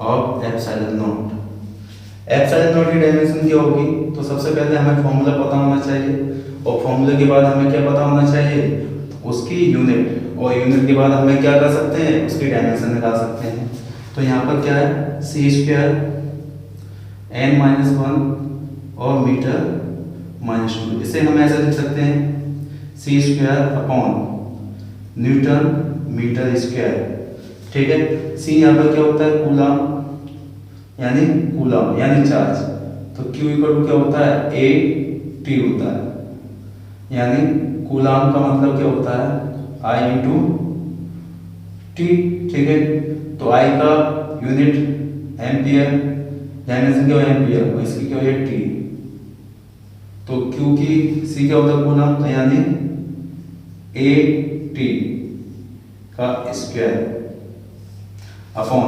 S1: of epsilon not, epsilon not की डायमेंशन क्या होगी, तो सबसे पहले हमें फॉर्मूला पता होना चाहिए, और फॉर्मूले के बाद हमें क्या पता होना चाहिए, उसकी यूनिट, और यूनिट के बाद हमें क्या कर सकते हैं, उसकी डायमेंशन निकाल सकते हैं। तो यहाँ पर क्या है c² n-1 और मीटर -2, इसे हम ऐसे लिख सकते हैं c² upon Newton metre square, ठीक है। c यहाँ पर क्या होता है कूलम यानी चार्ज, तो q इक्वल टू क्या होता है AT होता है, यानी कूलम का मतलब क्या होता है I × T, ठीक है। तो I का यूनिट एम्पियर, डायमेंशन क्या है एम्पियर, और इसकी क्या है T। तो Q की C क्या होता है कूलम, तो यानी AT का स्क्वायर अपॉन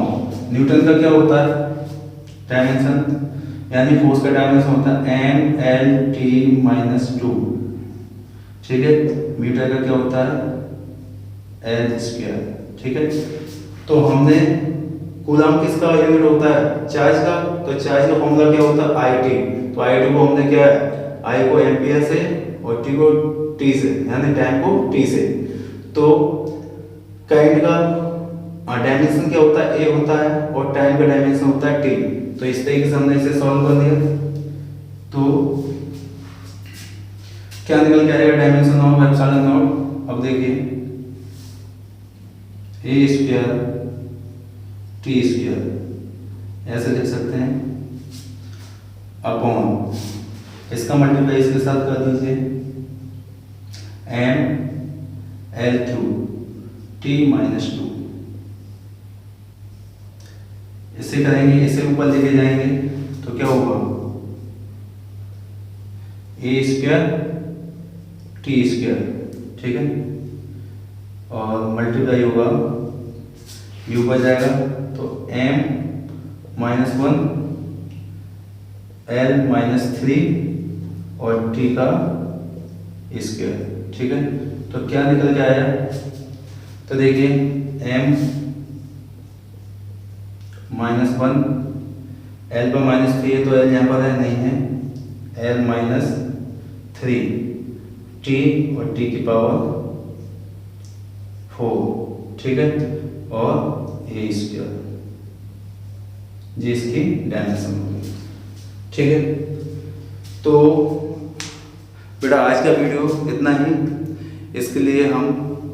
S1: न्यूटन का क्या होता है डायमेंशन, यानी फोर्स का डायमेंशन होता है MLT-2, ठीक है। मीटर का क्या होता है L², ठीक है। तो हमने कूलम किसका यूनिट होता है चार्ज का, तो चार्ज का फॉर्मूला क्या होता है IT। तो IT को हमने क्या है I को एम्पियर से और T को T से, यानी टाइम को T से। तो करंट का डायमेंशन क्या होता है A होता है, और टाइम का डायमेंशन होता है T। तो इस तरीके से हमने इसे सॉल्व कर दिया। तो क्या निकल के आएगा डायमेंशन ऑफ एप्सिलॉन नॉट। अब देखिए ए स्क्वायर टी स्क्वायर ऐसे लिख सकते हैं अपॉन इसका मल्टीप्लाई इसके साथ कर दीजिए M L cube T minus 2। इसे करेंगे, इसे ऊपर लेके जाएंगे तो क्या होगा ए स्क्वायर टी स्क्वायर, ठीक है, और मल्टीप्लाई होगा ये ऊपर जाएगा तो m माइनस 1 l माइनस 3 और t का स्क्वायर, ठीक है। तो क्या निकल के आया, तो देखिए m माइनस 1 l पर माइनस 3 है तो l यहाँ पर है नहीं है, l माइनस 3 t और t की पावर 4, ठीक है, और ए स्क्वायर जी इसकी डायमेंशन होगी, ठीक है। तो बेटा आज का वीडियो इतना ही, इसके लिए हम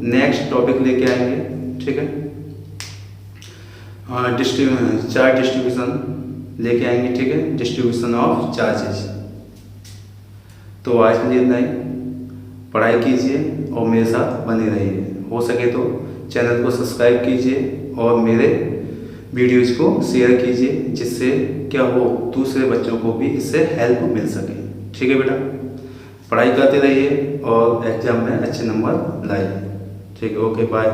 S1: नेक्स्ट टॉपिक लेके आएंगे, ठीक है। चार्ज डिस्ट्रीब्यूशन लेके आएंगे, ठीक है, डिस्ट्रीब्यूशन ऑफ चार्जेस। तो आज के लिए इतना ही, पढ़ाई कीजिए और मेरे साथ बने रहिए। हो सके तो चैनल को सब्सक्राइब कीजिए और मेरे वीडियोज़ को शेयर कीजिए, जिससे क्या हो दूसरे बच्चों को भी इससे हेल्प मिल सके, ठीक है बेटा। पढ़ाई करते रहिए और एग्जाम में अच्छे नंबर लाइए, ठीक है। Okay bye.